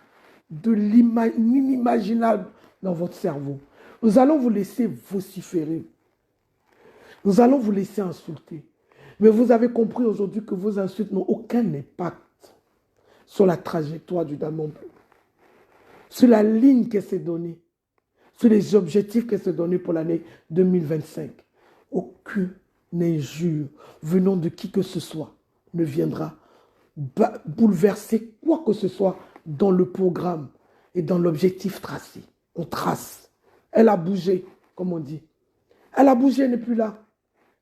de l'inimaginable dans votre cerveau. Nous allons vous laisser vociférer. Nous allons vous laisser insulter. Mais vous avez compris aujourd'hui que vos insultes n'ont aucun impact sur la trajectoire du diamant bleu, sur la ligne qu'elle s'est donnée, sur les objectifs qu'elle s'est donnés pour l'année 2025. Aucune injure venant de qui que ce soit ne viendra bouleverser quoi que ce soit dans le programme et dans l'objectif tracé. On trace. Elle a bougé, comme on dit. Elle a bougé, elle n'est plus là.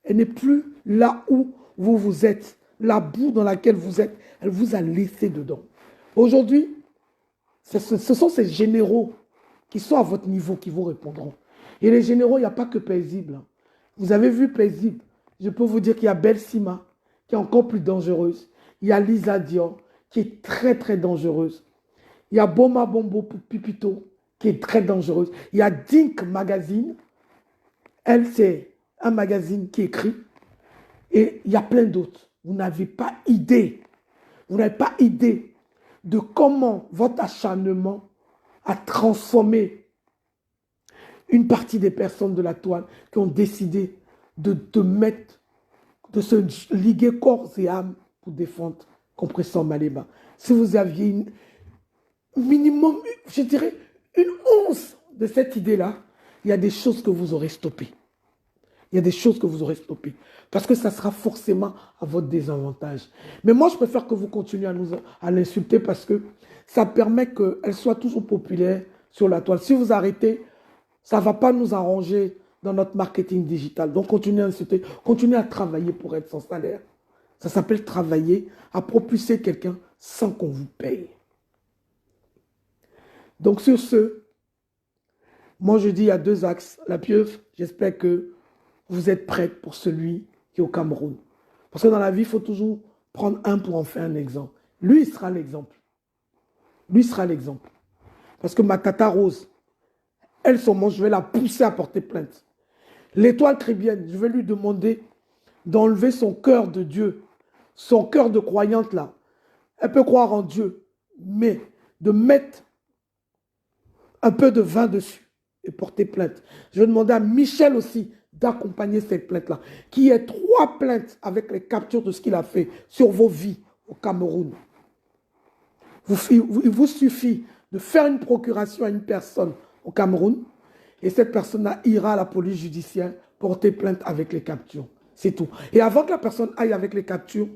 Elle n'est plus là où vous êtes. La boue dans laquelle vous êtes, elle vous a laissé dedans. Aujourd'hui, ce sont ces généraux qui sont à votre niveau qui vous répondront. Et les généraux, il n'y a pas que paisible. Vous avez vu paisible. Je peux vous dire qu'il y a Belsima, qui est encore plus dangereuse. Il y a Lisa Dior, qui est très, très dangereuse. Il y a Boma Bombo Pipito, qui est très dangereuse. Il y a Dink Magazine. Elle, c'est un magazine qui écrit. Et il y a plein d'autres. Vous n'avez pas idée. Vous n'avez pas idée de comment votre acharnement a transformé une partie des personnes de la toile qui ont décidé de se liguer corps et âme pour défendre Compresseur Malema. Si vous aviez une minimum, je dirais, une once de cette idée-là, il y a des choses que vous aurez stoppées. Il y a des choses que vous aurez stoppées. Parce que ça sera forcément à votre désavantage. Mais moi, je préfère que vous continuiez à l'insulter parce que ça permet qu'elle soit toujours populaire sur la toile. Si vous arrêtez, ça ne va pas nous arranger dans notre marketing digital. Donc, continuez à insulter, continuez à travailler pour être sans salaire. Ça s'appelle travailler, à propulser quelqu'un sans qu'on vous paye. Donc, sur ce, moi, je dis il y a deux axes. La pieuvre, j'espère que vous êtes prête pour celui qui est au Cameroun. Parce que dans la vie, il faut toujours prendre un pour en faire un exemple. Lui, il sera l'exemple. Lui sera l'exemple. Parce que ma tata Rose, elle, je vais la pousser à porter plainte. L'étoile chrétienne, je vais lui demander d'enlever son cœur de Dieu, son cœur de croyante là. Elle peut croire en Dieu, mais de mettre un peu de vin dessus et porter plainte. Je vais demander à Michel aussi d'accompagner cette plainte-là, qui est 3 plaintes avec les captures de ce qu'il a fait sur vos vies au Cameroun. Il vous suffit de faire une procuration à une personne au Cameroun et cette personne-là ira à la police judiciaire porter plainte avec les captures. C'est tout. Et avant que la personne aille avec les captures,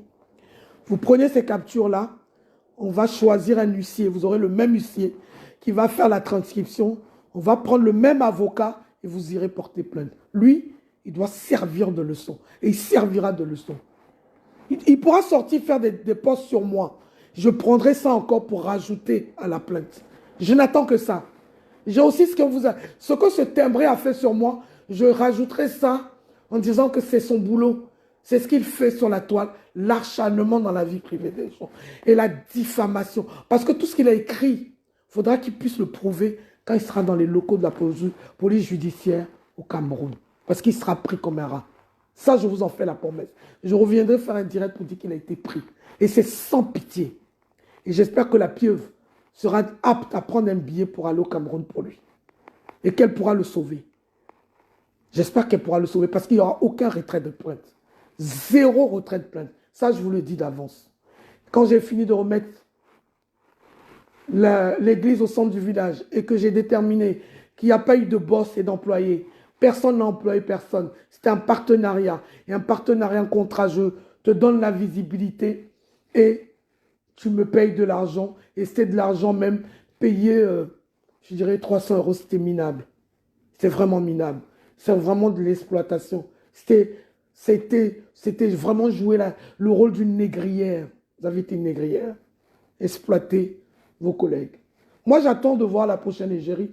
vous prenez ces captures-là, on va choisir un huissier, vous aurez le même huissier qui va faire la transcription, on va prendre le même avocat et vous irez porter plainte. Lui, il doit servir de leçon et il servira de leçon. Il pourra sortir faire des posts sur moi. Je prendrai ça encore pour rajouter à la plainte. Je n'attends que ça. J'ai aussi ce que ce timbré a fait sur moi, je rajouterai ça en disant que c'est son boulot. C'est ce qu'il fait sur la toile, l'acharnement dans la vie privée des gens et la diffamation. Parce que tout ce qu'il a écrit, il faudra qu'il puisse le prouver quand il sera dans les locaux de la police judiciaire au Cameroun. Parce qu'il sera pris comme un rat. Ça, je vous en fais la promesse. Je reviendrai faire un direct pour dire qu'il a été pris. Et c'est sans pitié. Et j'espère que la pieuvre sera apte à prendre un billet pour aller au Cameroun pour lui. Et qu'elle pourra le sauver. J'espère qu'elle pourra le sauver parce qu'il n'y aura aucun retrait de plainte. 0 retrait de plainte. Ça, je vous le dis d'avance. Quand j'ai fini de remettre l'église au centre du village et que j'ai déterminé qu'il n'y a pas eu de boss et d'employés, personne n'a employé personne. C'était un partenariat. Et un partenariat, un contrat, je te donne la visibilité et tu me payes de l'argent. Et c'est de l'argent même payé, je dirais 300 €, c'était minable. C'était vraiment minable. C'est vraiment de l'exploitation. C'était vraiment jouer le rôle d'une négrière. Vous avez été une négrière. Exploiter vos collègues. Moi, j'attends de voir la prochaine égérie.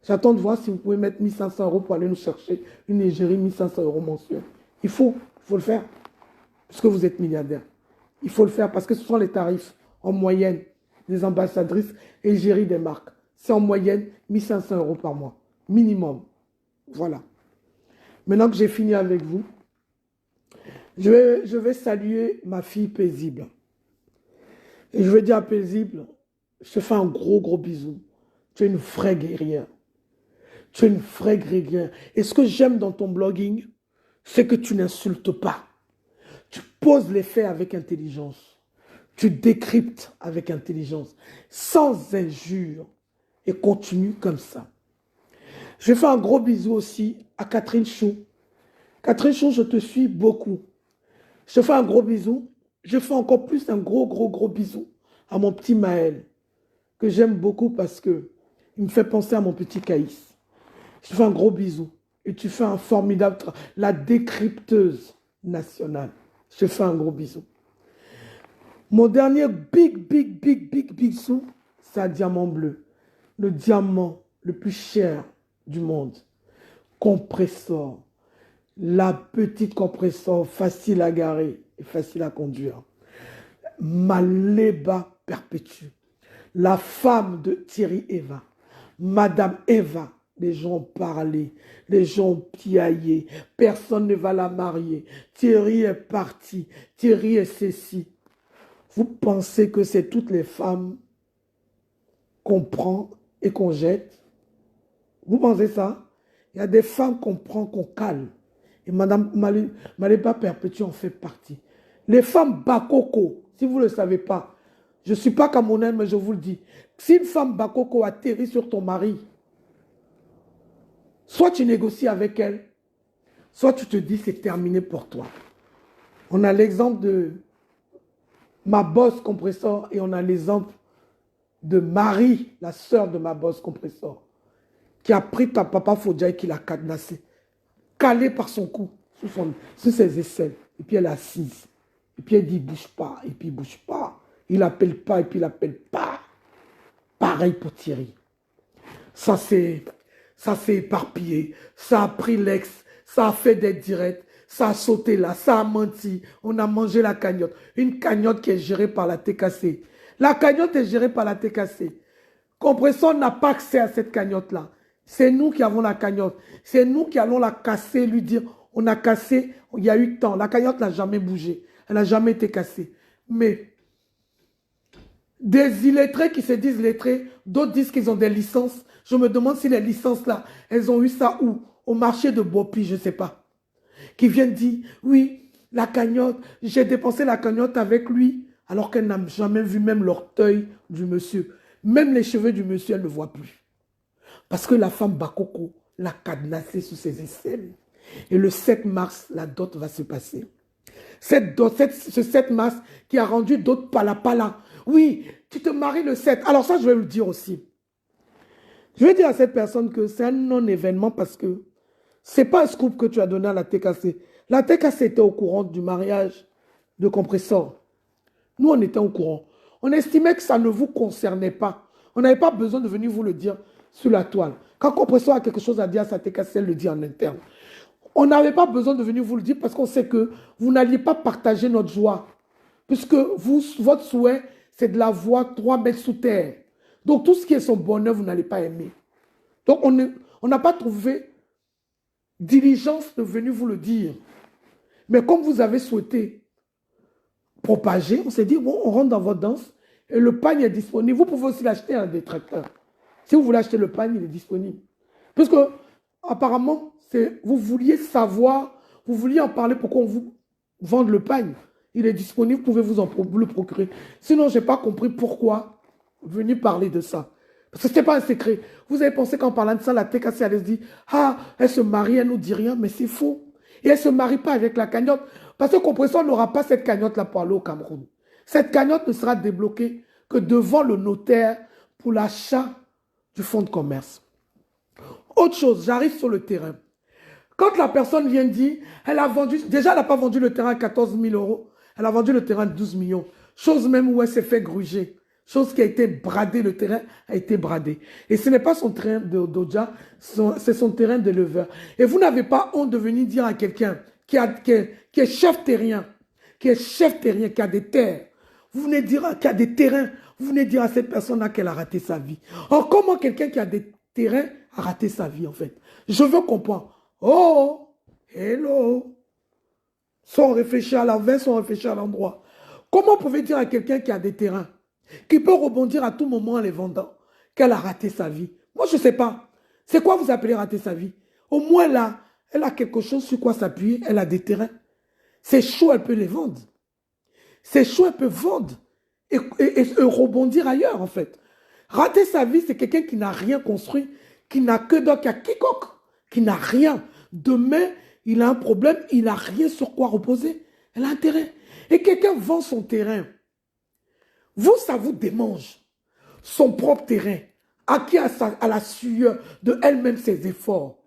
J'attends de voir si vous pouvez mettre 1500 € pour aller nous chercher une égérie, 1500 € mensuels. Il faut le faire. Parce que vous êtes milliardaire. Il faut le faire parce que ce sont les tarifs en moyenne des ambassadrices et égéries des marques. C'est en moyenne 1500 € par mois. Minimum. Voilà. Maintenant que j'ai fini avec vous, je vais saluer ma fille Paisible. Et je vais dire à Paisible, je te fais un gros bisou. Tu es une vraie guerrière. Tu es une vraie grégaire. Et ce que j'aime dans ton blogging, c'est que tu n'insultes pas. Tu poses les faits avec intelligence. Tu décryptes avec intelligence, sans injure. Et continue comme ça. Je fais un gros bisou aussi à Catherine Chou. Catherine Chou, je te suis beaucoup. Je te fais un gros bisou. Je fais encore plus un gros bisou à mon petit Maël, que j'aime beaucoup parce que il me fait penser à mon petit Caïs. Je te fais un gros bisou. Et tu fais un formidable travail. La décrypteuse nationale. Je te fais un gros bisou. Mon dernier big bisou, c'est un diamant bleu. Le diamant le plus cher du monde. Compressor. La petite compressor, facile à garer et facile à conduire. Maléba perpétue. La femme de Thierry Eva. Madame Eva. Les gens ont parlé, les gens ont piaillé. Personne ne va la marier. Thierry est parti. Thierry est ceci. Vous pensez que c'est toutes les femmes qu'on prend et qu'on jette? Vous pensez ça? Il y a des femmes qu'on prend, qu'on cale. Et Madame Maléba Perpétue en fait partie. Les femmes bakoko, si vous ne le savez pas, je ne suis pas camerounaise, mais je vous le dis. Si une femme bakoko atterrit sur ton mari, soit tu négocies avec elle, soit tu te dis c'est terminé pour toi. On a l'exemple de ma boss compressor et on a l'exemple de Marie, la sœur de ma boss compressor, qui a pris ta papa Fodja et qui l'a cadenassé, calé par son cou, sous ses aisselles. Et puis elle est assise. Et puis elle dit bouge pas, et puis il bouge pas. Il n'appelle pas, et puis il n'appelle pas. Pareil pour Thierry. Ça s'est éparpillé. Ça a pris l'ex. Ça a fait des directs. Ça a sauté là. Ça a menti. On a mangé la cagnotte. Une cagnotte qui est gérée par la TKC. La cagnotte est gérée par la TKC. Compressor n'a pas accès à cette cagnotte-là. C'est nous qui avons la cagnotte. C'est nous qui allons la casser, lui dire, on a cassé, il y a eu temps. La cagnotte n'a jamais bougé. Elle n'a jamais été cassée. Mais des illettrés qui se disent lettrés, d'autres disent qu'ils ont des licences. Je me demande si les licences-là, elles ont eu ça où? Au marché de Bopi, je ne sais pas. Qui viennent dire, oui, la cagnotte, j'ai dépensé la cagnotte avec lui, alors qu'elle n'a jamais vu même l'orteil du monsieur. Même les cheveux du monsieur, elle ne voit plus. Parce que la femme Bakoko l'a cadenassé sous ses aisselles. Et le 7 mars, la dot va se passer. Ce 7 mars qui a rendu dot pala. Oui, tu te maries le 7. Alors ça, je vais le dire aussi. Je vais dire à cette personne que c'est un non-événement parce que ce n'est pas un scoop que tu as donné à la TKC. La TKC était au courant du mariage de Compressor. Nous, on était au courant. On estimait que ça ne vous concernait pas. On n'avait pas besoin de venir vous le dire sur la toile. Quand Compressor a quelque chose à dire à sa TKC, elle le dit en interne. On n'avait pas besoin de venir vous le dire parce qu'on sait que vous n'alliez pas partager notre joie. Puisque votre souhait, c'est de la voir 3 mètres sous terre. Donc tout ce qui est son bonheur, vous n'allez pas aimer. Donc on n'a pas trouvé diligence de venir vous le dire. Mais comme vous avez souhaité propager, on s'est dit, bon, on rentre dans votre danse et le pagne est disponible. Vous pouvez aussi l'acheter à un détracteur. Si vous voulez acheter le pagne, il est disponible. Puisque apparemment, vous vouliez savoir, vous vouliez en parler pour qu'on vous vende le pagne. Il est disponible, pouvez-vous le procurer. Sinon, je n'ai pas compris pourquoi venir parler de ça. Parce que ce n'était pas un secret. Vous avez pensé qu'en parlant de ça, la TKC allait se dire, ah, elle se marie, elle ne nous dit rien, mais c'est faux. Et elle ne se marie pas avec la cagnotte. Parce que Compressor n'aura pas cette cagnotte-là pour aller au Cameroun. Cette cagnotte ne sera débloquée que devant le notaire pour l'achat du fonds de commerce. Autre chose, j'arrive sur le terrain. Quand la personne vient dire, elle a vendu, déjà elle n'a pas vendu le terrain à 14 000 €, elle a vendu le terrain à 12 millions. Chose même où elle s'est fait gruger. Chose qui a été bradée, le terrain a été bradé. Et ce n'est pas son terrain d'Odja, c'est son terrain d'éleveur. Et vous n'avez pas honte de venir dire à quelqu'un qui est chef terrien, qui a des terres, vous venez dire qu'il y a des terrains, vous venez dire à cette personne-là qu'elle a raté sa vie. Or, comment quelqu'un qui a des terrains a raté sa vie, en fait? Je veux comprendre. Oh, hello. Sans réfléchir à l'envers, sans réfléchir à l'endroit. Comment vous pouvez dire à quelqu'un qui a des terrains, qui peut rebondir à tout moment en les vendant, qu'elle a raté sa vie? Moi, je ne sais pas. C'est quoi vous appelez rater sa vie? Au moins là, elle a quelque chose sur quoi s'appuyer, elle a des terrains. C'est chaud, elle peut les vendre. C'est chaud, elle peut vendre et rebondir ailleurs en fait. Rater sa vie, c'est quelqu'un qui n'a rien construit, qui n'a que donc à quiconque, qui n'a rien. Demain, il a un problème, il n'a rien sur quoi reposer. Elle a un terrain. Et quelqu'un vend son terrain. Vous, ça vous démange. Son propre terrain, acquis à la sueur de elle-même ses efforts.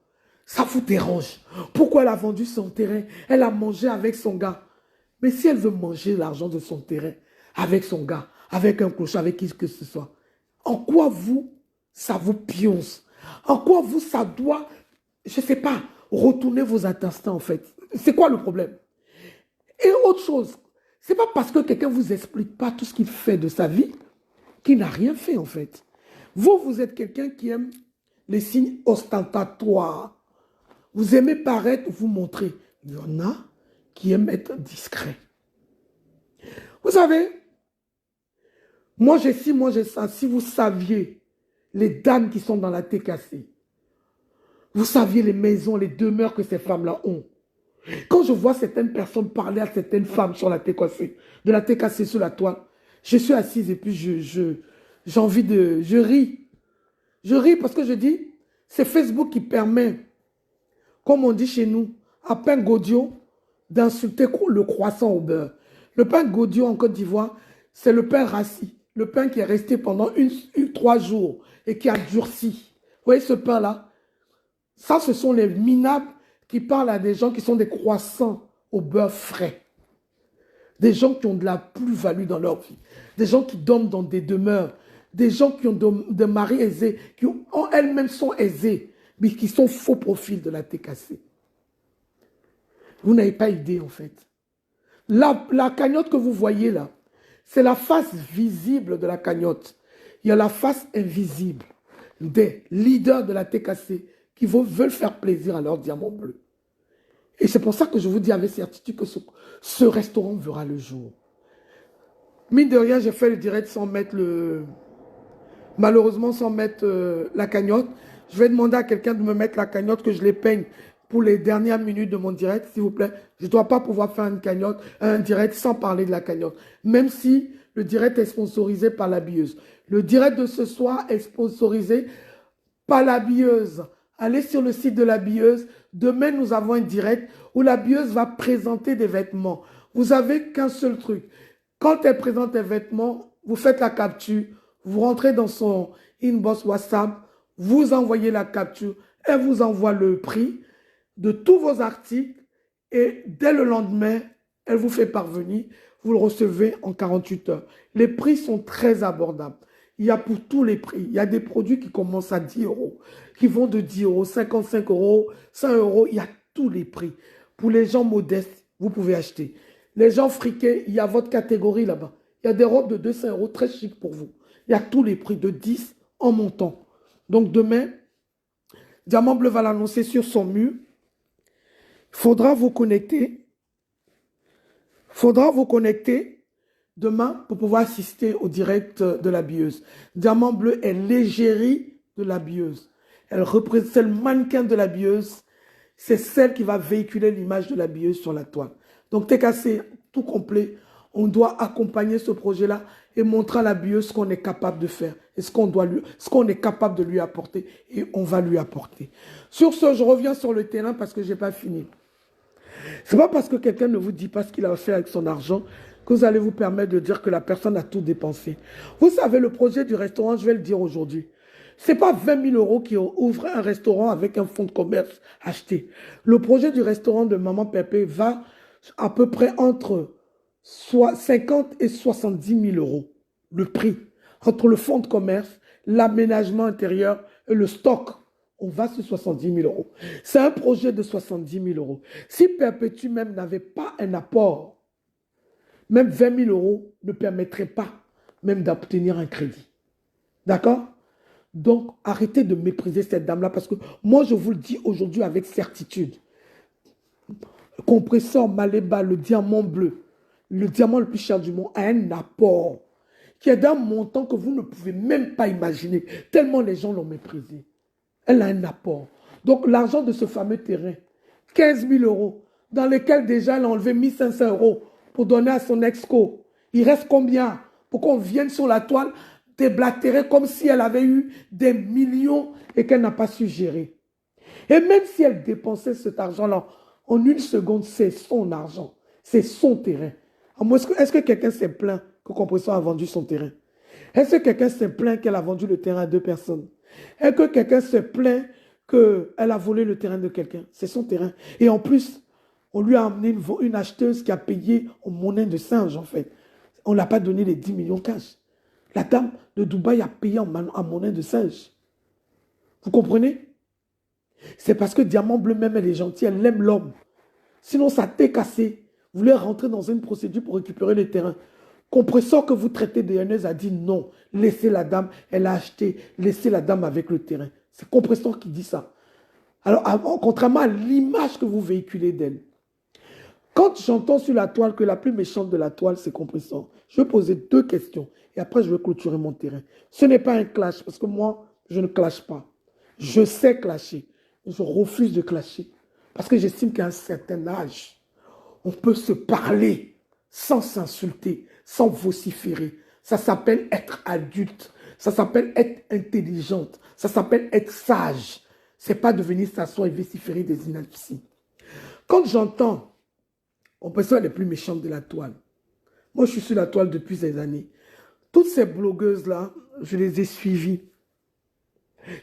Ça vous dérange. Pourquoi elle a vendu son terrain? Elle a mangé avec son gars. Mais si elle veut manger l'argent de son terrain avec son gars, avec un clochard, avec qui que ce soit, en quoi vous, ça vous pionce? En quoi vous, ça doit, je ne sais pas, retourner vos intestins en fait? C'est quoi le problème? Et autre chose, ce n'est pas parce que quelqu'un ne vous explique pas tout ce qu'il fait de sa vie qu'il n'a rien fait en fait. Vous, vous êtes quelqu'un qui aime les signes ostentatoires. Vous aimez paraître, vous montrer. Il y en a qui aiment être discrets. Vous savez, moi j'ai ci, moi j'ai ça. Si vous saviez les dames qui sont dans la TKC, vous saviez les maisons, les demeures que ces femmes-là ont. Quand je vois certaines personnes parler à certaines femmes sur la TKC, de la TKC sur la toile, je suis assise et puis j'ai envie de... Je ris. Je ris parce que je dis, c'est Facebook qui permet, comme on dit chez nous, à pain Gaudio, d'insulter le croissant au beurre. Le pain Gaudio en Côte d'Ivoire, c'est le pain rassis. Le pain qui est resté pendant 3 jours et qui a durci. Vous voyez ce pain-là? Ça, ce sont les minables qui parlent à des gens qui sont des croissants au beurre frais. Des gens qui ont de la plus-value dans leur vie. Des gens qui dorment dans des demeures. Des gens qui ont des maris aisés, qui en elles-mêmes sont aisés, mais qui sont faux profils de la TKC. Vous n'avez pas idée, en fait. La cagnotte que vous voyez là, c'est la face visible de la cagnotte. Il y a la face invisible des leaders de la TKC qui veulent faire plaisir à leur diamant bleu. Et c'est pour ça que je vous dis avec certitude que ce restaurant verra le jour. Mine de rien, j'ai fait le direct sans mettre malheureusement sans mettre la cagnotte. Je vais demander à quelqu'un de me mettre la cagnotte, que je les peigne pour les dernières minutes de mon direct, s'il vous plaît. Je ne dois pas pouvoir faire une cagnotte, un direct sans parler de la cagnotte. Même si le direct est sponsorisé par l'habilleuse. Le direct de ce soir est sponsorisé par l'habilleuse. Allez sur le site de l'habilleuse. Demain, nous avons un direct où l'habilleuse va présenter des vêtements. Vous n'avez qu'un seul truc. Quand elle présente des vêtements, vous faites la capture, vous rentrez dans son inbox WhatsApp, vous envoyez la capture, elle vous envoie le prix de tous vos articles et dès le lendemain, elle vous fait parvenir, vous le recevez en 48 heures. Les prix sont très abordables. Il y a pour tous les prix. Il y a des produits qui commencent à 10 euros, qui vont de 10 euros, 55 euros, 100 euros. Il y a tous les prix. Pour les gens modestes, vous pouvez acheter. Les gens friqués, il y a votre catégorie là-bas. Il y a des robes de 200 euros très chic pour vous. Il y a tous les prix de 10 en montant. Donc demain, Diamant Bleu va l'annoncer sur son mur. Il faudra vous connecter. Il faudra vous connecter demain pour pouvoir assister au direct de l'habilleuse. Diamant Bleu est l'égérie de l'habilleuse. Elle représente le mannequin de l'habilleuse. C'est celle qui va véhiculer l'image de l'habilleuse sur la toile. Donc TKC, tout complet. On doit accompagner ce projet-là et montrer à l'habilleuse ce qu'on est capable de faire et ce qu'on est capable de lui apporter, et on va lui apporter. Sur ce, je reviens sur le terrain parce que je n'ai pas fini. Ce n'est pas parce que quelqu'un ne vous dit pas ce qu'il a fait avec son argent que vous allez vous permettre de dire que la personne a tout dépensé. Vous savez, le projet du restaurant, je vais le dire aujourd'hui, ce n'est pas 20 000 euros qui ouvre un restaurant avec un fonds de commerce acheté. Le projet du restaurant de Maman Pépé va à peu près entre 50 et 70 000 euros, le prix, entre le fonds de commerce, l'aménagement intérieur et le stock. On va sur 70 000 euros. C'est un projet de 70 000 euros. Si Perpétue même n'avait pas un apport, même 20 000 euros ne permettraient pas même d'obtenir un crédit. D'accord? Donc, arrêtez de mépriser cette dame-là parce que moi, je vous le dis aujourd'hui avec certitude. Le compresseur Maléba, le diamant bleu, le diamant le plus cher du monde, a un apport qui est d'un montant que vous ne pouvez même pas imaginer, tellement les gens l'ont méprisé. Elle a un apport. Donc, l'argent de ce fameux terrain, 15 000 euros, dans lequel déjà elle a enlevé 1 500 euros pour donner à son ex-co. Il reste combien pour qu'on vienne sur la toile déblatérer comme si elle avait eu des millions et qu'elle n'a pas su gérer. Et même si elle dépensait cet argent-là, en une seconde, c'est son argent, c'est son terrain. Est-ce que quelqu'un s'est plaint que Compressor a vendu son terrain? Est-ce que quelqu'un s'est plaint qu'elle a vendu le terrain à 2 personnes? Est-ce que quelqu'un s'est plaint qu'elle a volé le terrain de quelqu'un? C'est son terrain. Et en plus, on lui a amené une acheteuse qui a payé en monnaie de singe, en fait. On ne l'a pas donné les 10 millions cash. La dame de Dubaï a payé en monnaie de singe. Vous comprenez? C'est parce que Diamant Bleu, même elle est gentille, elle aime l'homme. Sinon, ça t'est cassé. Vous voulez rentrer dans une procédure pour récupérer le terrain. Compressor que vous traitez de haineuse a dit non. Laissez la dame, elle a acheté. Laissez la dame avec le terrain. C'est Compressor qui dit ça. Alors, contrairement à l'image que vous véhiculez d'elle. Quand j'entends sur la toile que la plus méchante de la toile, c'est Compressor, je vais poser 2 questions et après je vais clôturer mon terrain. Ce n'est pas un clash parce que moi, je ne clash pas. Je sais clasher. Je refuse de clasher parce que j'estime qu'à un certain âge, on peut se parler sans s'insulter, sans vociférer. Ça s'appelle être adulte. Ça s'appelle être intelligente. Ça s'appelle être sage. Ce n'est pas de venir s'asseoir et vociférer des inepties. Quand j'entends Compressor les plus méchantes de la toile. Moi, je suis sur la toile depuis des années. Toutes ces blogueuses-là, je les ai suivies.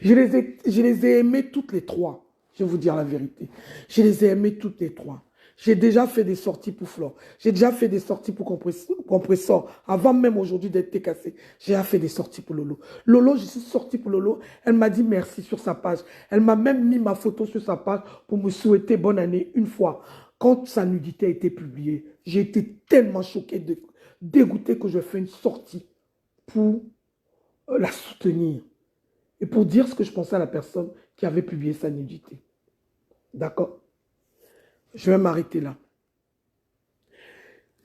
Je les ai aimées toutes les 3. Je vais vous dire la vérité. Je les ai aimées toutes les 3. J'ai déjà fait des sorties pour Flore. J'ai déjà fait des sorties pour Compressor. Avant même aujourd'hui d'être cassé. J'ai déjà fait des sorties pour Lolo. Lolo, je suis sortie pour Lolo. Elle m'a dit merci sur sa page. Elle m'a même mis ma photo sur sa page pour me souhaiter bonne année une fois. Quand sa nudité a été publiée, j'ai été tellement choqué, dégoûté que je fais une sortie pour la soutenir et pour dire ce que je pensais à la personne qui avait publié sa nudité. D'accord? Je vais m'arrêter là.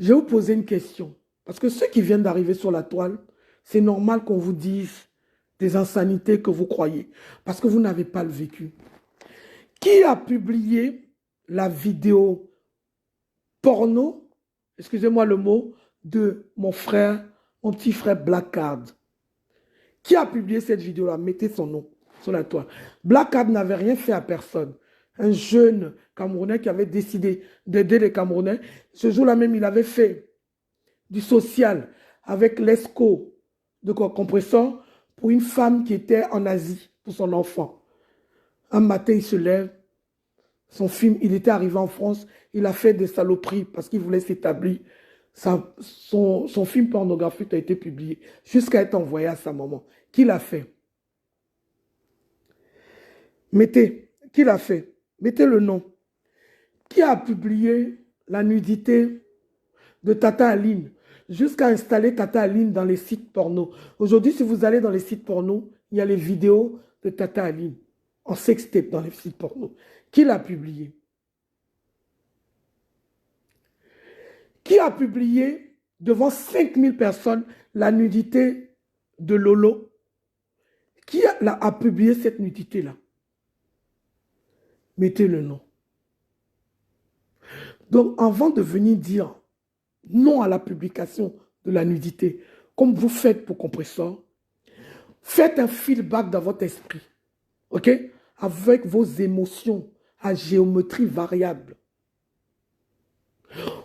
Je vais vous poser une question. Parce que ceux qui viennent d'arriver sur la toile, c'est normal qu'on vous dise des insanités que vous croyez. Parce que vous n'avez pas le vécu. Qui a publié la vidéo porno, excusez-moi le mot, de mon frère, mon petit frère Blackcard? Qui a publié cette vidéo-là? Mettez son nom sur la toile. Blackcard n'avait rien fait à personne. Un jeune Camerounais qui avait décidé d'aider les Camerounais. Ce jour-là même, il avait fait du social avec l'ESCO de Compressor pour une femme qui était en Asie pour son enfant. Un matin, il se lève. Son film, il était arrivé en France. Il a fait des saloperies parce qu'il voulait s'établir. Son film pornographique a été publié jusqu'à être envoyé à sa maman. Qui l'a fait? Mettez. Qui l'a fait? Mettez le nom. Qui a publié la nudité de Tata Aline jusqu'à installer Tata Aline dans les sites porno? Aujourd'hui, si vous allez dans les sites porno, il y a les vidéos de Tata Aline en sextape dans les sites porno. Qui l'a publié? Qui a publié devant 5000 personnes la nudité de Lolo? Qui a publié cette nudité-là? Mettez le nom. Donc, avant de venir dire non à la publication de la nudité, comme vous faites pour Compressor, faites un feedback dans votre esprit, ok? Avec vos émotions à géométrie variable.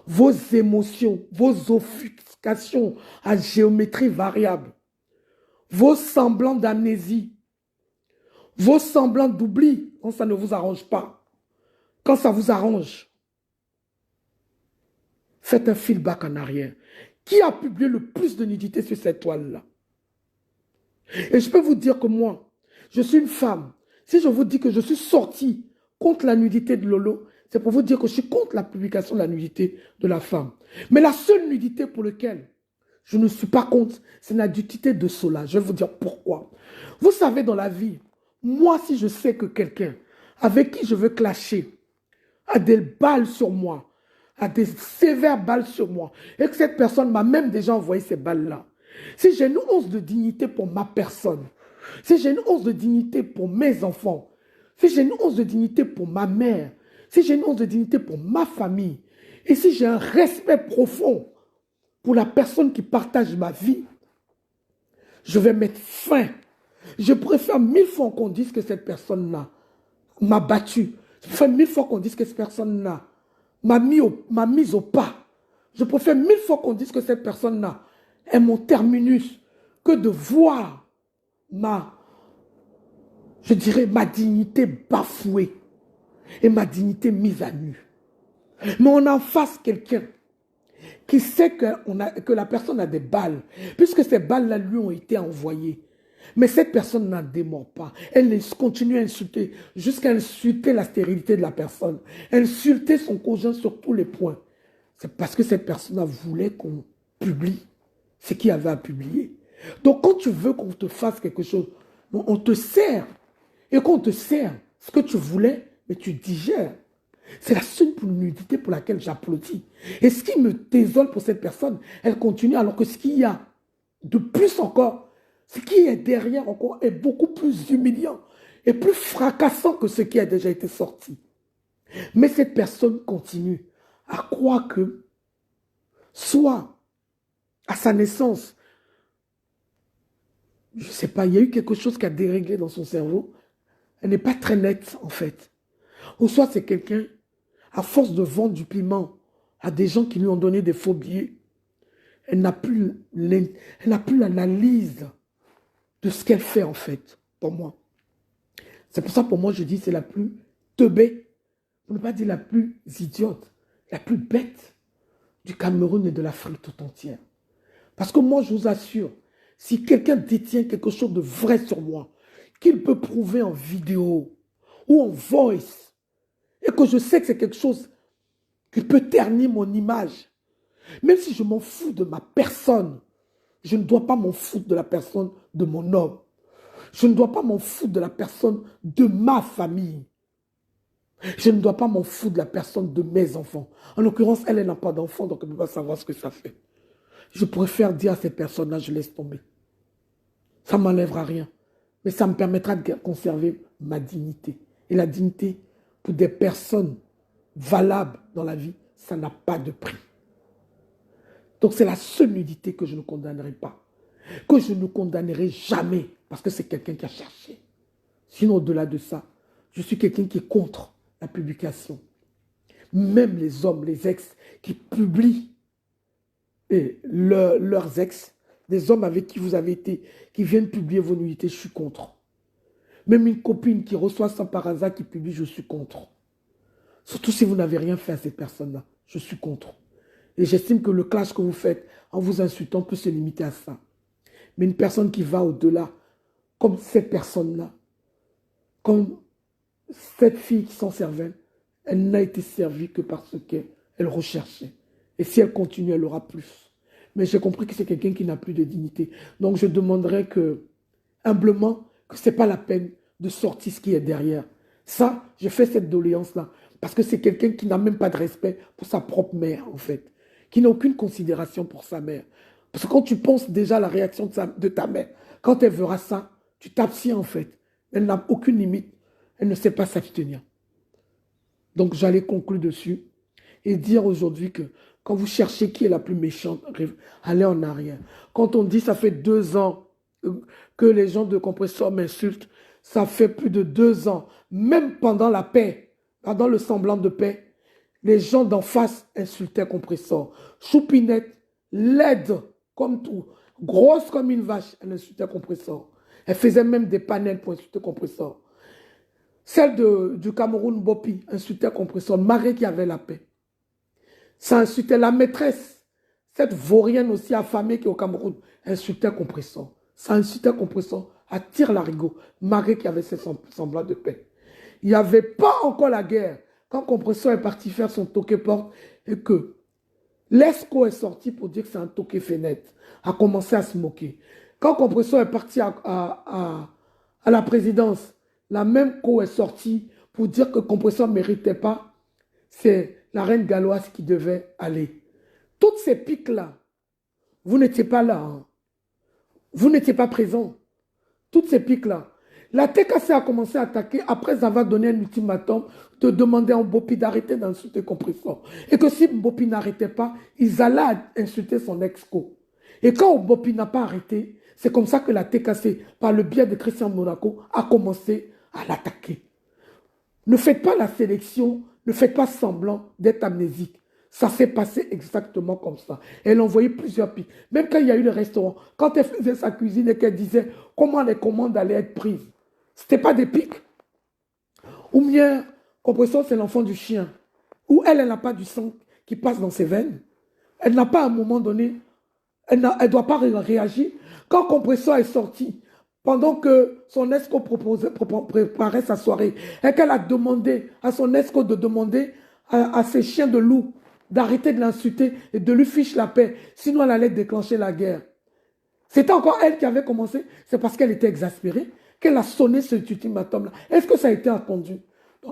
Vos émotions, vos offuscations à géométrie variable. Vos semblants d'amnésie. Vos semblants d'oubli quand ça ne vous arrange pas. Quand ça vous arrange. Faites un feedback en arrière. Qui a publié le plus de nudité sur cette toile-là? Et je peux vous dire que moi, je suis une femme. Si je vous dis que je suis sortie contre la nudité de Lolo, c'est pour vous dire que je suis contre la publication de la nudité de la femme. Mais la seule nudité pour laquelle je ne suis pas contre, c'est la nudité de Sola. Je vais vous dire pourquoi. Vous savez, dans la vie, moi, si je sais que quelqu'un avec qui je veux clasher a des balles sur moi, a des sévères balles sur moi, et que cette personne m'a même déjà envoyé ces balles-là, si j'ai une once de dignité pour ma personne, si j'ai une once de dignité pour mes enfants, si j'ai une once de dignité pour ma mère, si j'ai une once de dignité pour ma famille, et si j'ai un respect profond pour la personne qui partage ma vie, je vais mettre fin. Je préfère 1000 fois qu'on dise que cette personne-là m'a battu. Je préfère 1000 fois qu'on dise que cette personne-là m'a mise au pas. Je préfère 1000 fois qu'on dise que cette personne-là est mon terminus que de voir je dirais, ma dignité bafouée et ma dignité mise à nu. Mais on en face quelqu'un qui sait que la personne a des balles, puisque ces balles-là lui ont été envoyées. Mais cette personne n'en démord pas. Elle continue à insulter, jusqu'à insulter la stérilité de la personne, insulter son conjoint sur tous les points. C'est parce que cette personne voulait qu'on publie ce qu'il y avait à publier. Donc quand tu veux qu'on te fasse quelque chose, on te sert. Et quand on te sert ce que tu voulais, mais tu digères. C'est la seule nudité pour laquelle j'applaudis. Et ce qui me désole pour cette personne, elle continue alors que ce qu'il y a de plus encore, ce qui est derrière encore est beaucoup plus humiliant et plus fracassant que ce qui a déjà été sorti. Mais cette personne continue à croire que, soit à sa naissance, je ne sais pas, il y a eu quelque chose qui a déréglé dans son cerveau. Elle n'est pas très nette, en fait. Ou soit c'est quelqu'un, à force de vendre du piment à des gens qui lui ont donné des faux billets, elle n'a plus l'analyse de ce qu'elle fait, en fait, pour moi. C'est pour ça, pour moi, je dis c'est la plus teubée, pour ne pas dire la plus idiote, la plus bête du Cameroun et de l'Afrique tout entière. Parce que moi, je vous assure, si quelqu'un détient quelque chose de vrai sur moi, qu'il peut prouver en vidéo ou en voice, et que je sais que c'est quelque chose qui peut ternir mon image, même si je m'en fous de ma personne, je ne dois pas m'en foutre de la personne de mon homme. Je ne dois pas m'en foutre de la personne de ma famille. Je ne dois pas m'en foutre de la personne de mes enfants. En l'occurrence, elle n'a pas d'enfant, donc elle ne peut pas savoir ce que ça fait. Je préfère dire à cette personne-là, je laisse tomber. Ça ne m'enlèvera rien. Mais ça me permettra de conserver ma dignité. Et la dignité, pour des personnes valables dans la vie, ça n'a pas de prix. Donc c'est la seule nudité que je ne condamnerai pas. Que je ne condamnerai jamais. Parce que c'est quelqu'un qui a cherché. Sinon, au-delà de ça, je suis quelqu'un qui est contre la publication. Même les hommes, les ex, qui publient leurs ex, des hommes avec qui vous avez été, qui viennent publier vos nudités, je suis contre. Même une copine qui reçoit ça par hasard, qui publie, je suis contre. Surtout si vous n'avez rien fait à cette personne-là, je suis contre. Et j'estime que le clash que vous faites en vous insultant peut se limiter à ça. Mais une personne qui va au-delà, comme cette personne-là, comme cette fille qui s'en servait, elle n'a été servie que parce qu'elle recherchait. Et si elle continue, elle aura plus. Mais j'ai compris que c'est quelqu'un qui n'a plus de dignité. Donc je demanderai humblement, que ce n'est pas la peine de sortir ce qui est derrière. Ça, je fais cette doléance-là. Parce que c'est quelqu'un qui n'a même pas de respect pour sa propre mère, en fait. Qui n'a aucune considération pour sa mère. Parce que quand tu penses déjà à la réaction de ta mère, quand elle verra ça, tu t'abstiens, en fait. Elle n'a aucune limite. Elle ne sait pas s'abstenir. Donc j'allais conclure dessus et dire aujourd'hui que quand vous cherchez qui est la plus méchante, allez en arrière. Quand on dit ça fait 2 ans que les gens de Compressor m'insultent, ça fait plus de 2 ans, même pendant la paix, pendant le semblant de paix, les gens d'en face insultaient Compressor. Choupinette, laide comme tout, grosse comme une vache, elle insultait Compressor. Elle faisait même des panels pour insulter Compressor. Celle du Cameroun, Bopi, insultait Compressor. Marie qui avait la paix. Ça insultait la maîtresse. Cette vaurienne aussi affamée qui est au Cameroun, insultait Compressor. Ça insultait Compressor à tire-larigot. Marie qui avait ses semblants de paix. Il n'y avait pas encore la guerre. Quand Compressor est parti faire son toqué-porte et que l'ESCO est sorti pour dire que c'est un toqué-fenêtre, a commencé à se moquer. Quand Compressor est parti à la présidence, la même co est sortie pour dire que Compressor ne méritait pas. C'est la reine galloise qui devait aller. Toutes ces piques-là, vous n'étiez pas là. Hein. Vous n'étiez pas présent. toutes ces piques-là. La TKC a commencé à attaquer après avoir donné un ultimatum de demander à Mbopi d'arrêter d'insulter Compressor. Et que si Mbopi n'arrêtait pas, ils allaient insulter son ex-co. Et quand Mbopi n'a pas arrêté, c'est comme ça que la TKC, par le biais de Christian Monaco, a commencé à l'attaquer. Ne faites pas la sélection, ne faites pas semblant d'être amnésique. Ça s'est passé exactement comme ça. Elle envoyait plusieurs pics. Même quand il y a eu le restaurant, quand elle faisait sa cuisine et qu'elle disait comment les commandes allaient être prises, ce n'était pas des pics. Ou bien, Compressor, c'est l'enfant du chien. Ou elle n'a pas du sang qui passe dans ses veines. Elle n'a pas à un moment donné, elle ne doit pas réagir. Quand Compressor est sorti, pendant que son esco préparait sa soirée, et qu'elle a demandé à son esco de demander à ses chiens de loup d'arrêter de l'insulter et de lui ficher la paix, sinon elle allait déclencher la guerre. C'était encore elle qui avait commencé, c'est parce qu'elle était exaspérée qu'elle a sonné ce ultimatum-là. Est-ce que ça a été entendu?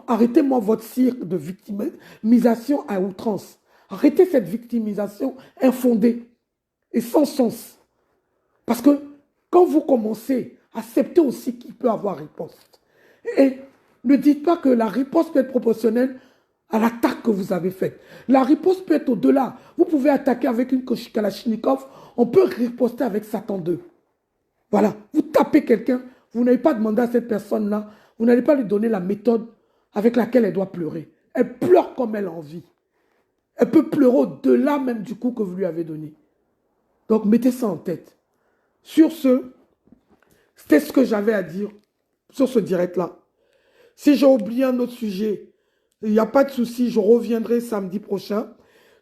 Arrêtez-moi votre cirque de victimisation à outrance. Arrêtez cette victimisation infondée et sans sens. Parce que quand vous commencez, acceptez aussi qu'il peut avoir riposte. Et ne dites pas que la riposte peut être proportionnelle à l'attaque que vous avez faite. La riposte peut être au-delà. Vous pouvez attaquer avec une Kalachnikov, on peut riposter avec Satan 2. Voilà, vous tapez quelqu'un, vous n'avez pas demandé à cette personne-là, vous n'allez pas lui donner la méthode avec laquelle elle doit pleurer. Elle pleure comme elle a envie. Elle peut pleurer au-delà même du coup que vous lui avez donné. Donc mettez ça en tête. Sur ce, c'était ce que j'avais à dire sur ce direct-là. Si j'ai oublié un autre sujet, il n'y a pas de souci, je reviendrai samedi prochain.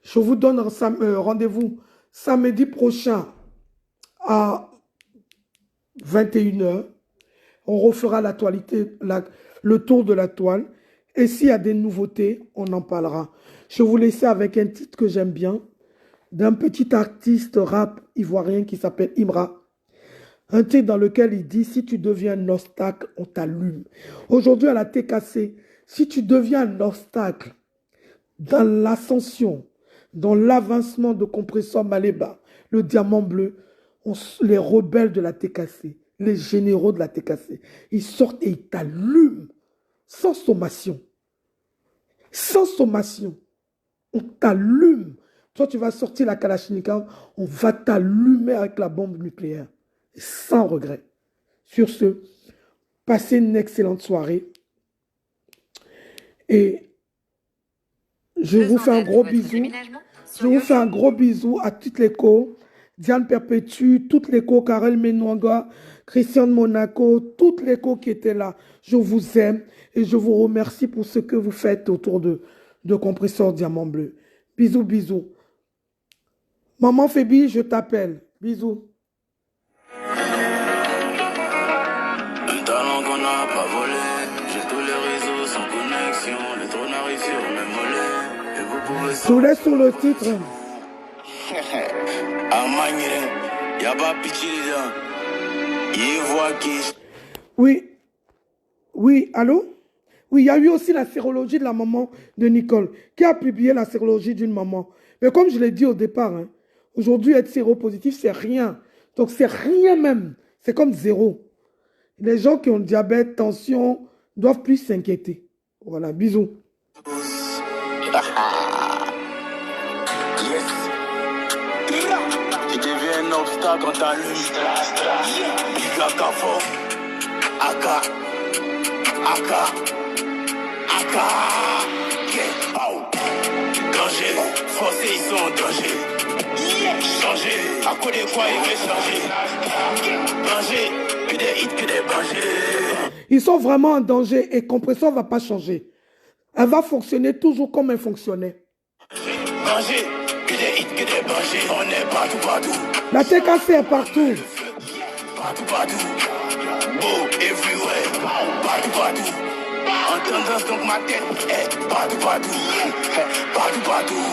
Je vous donne rendez-vous samedi prochain à 21h. On refera l'actualité, le tour de la toile. Et s'il y a des nouveautés, on en parlera. Je vais vous laisser avec un titre que j'aime bien, d'un petit artiste rap ivoirien qui s'appelle Imra. Un titre dans lequel il dit « Si tu deviens un obstacle, on t'allume ». Aujourd'hui, à la TKC, si tu deviens un obstacle dans l'ascension, dans l'avancement de Compressor Maléba, le diamant bleu, les rebelles de la TKC, les généraux de la TKC, ils sortent et ils t'allument sans sommation. Sans sommation. On t'allume. Toi, tu vas sortir la Kalachnikov, on va t'allumer avec la bombe nucléaire. Sans regret. Sur ce, passez une excellente soirée. Et je vous fais un gros bisou. Je vous fais un gros bisou à toutes les co. Diane Perpétue, toutes les co, Karel Menouanga, Christian Monaco, toutes les co qui étaient là. Je vous aime et je vous remercie pour ce que vous faites autour de Compressor Diamant Bleu. Bisous, bisous. Maman Fébi, je t'appelle. Bisous. Un talent qu'on n'a pas volé. J'ai tous les réseaux sans connexion. Les trônes arrivent sur mes mollets. Et vous pouvez... Je vous laisse sur le titre. Oui. Oui, allô? Oui, il y a eu aussi la sérologie de la maman de Nicole, qui a publié la sérologie d'une maman. Mais comme je l'ai dit au départ, hein, aujourd'hui, être séropositif, c'est rien. Donc, c'est rien même. C'est comme zéro. Les gens qui ont diabète, tension, doivent plus s'inquiéter. Voilà, bisous. Tu deviens un obstacle quand t'allumes. Biga Kafo. Aka. Aka. Aka. Danger. Français, ils sont en danger. Changer. À quoi de quoi ils veulent changer. Danger. Que des hits, que des bangers. Ils sont vraiment en danger et Compressor ne va pas changer. Elle va fonctionner toujours comme elle fonctionnait. Danger. Que des hits, que des bangers. On est partout, partout. La TKC est partout. Partout, partout. Oh, everywhere. Partout, partout. En tendance, donc ma tête est partout, partout. Partout, partout.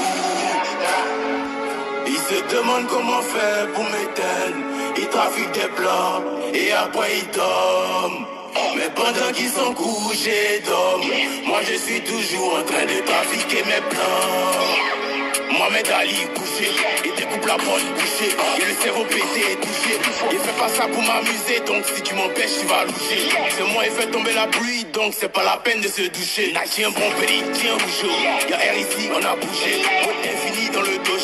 Ils se demandent comment faire pour m'éteindre. Ils trafiquent des plans et après ils dorment. Mais pendant qu'ils sont couchés, dorment. Moi je suis toujours en train de trafiquer mes plans. Mohamed Ali couché, il découpe la bonne bouchée. Et le cerveau pété et touché. Il fait pas ça pour m'amuser, donc si tu m'empêches, tu vas loucher. C'est moi, il fait tomber la pluie, donc c'est pas la peine de se doucher. Tiens bon petit, tiens rougeau. Y'a air ici, on a bougé. Infini dans le dojo.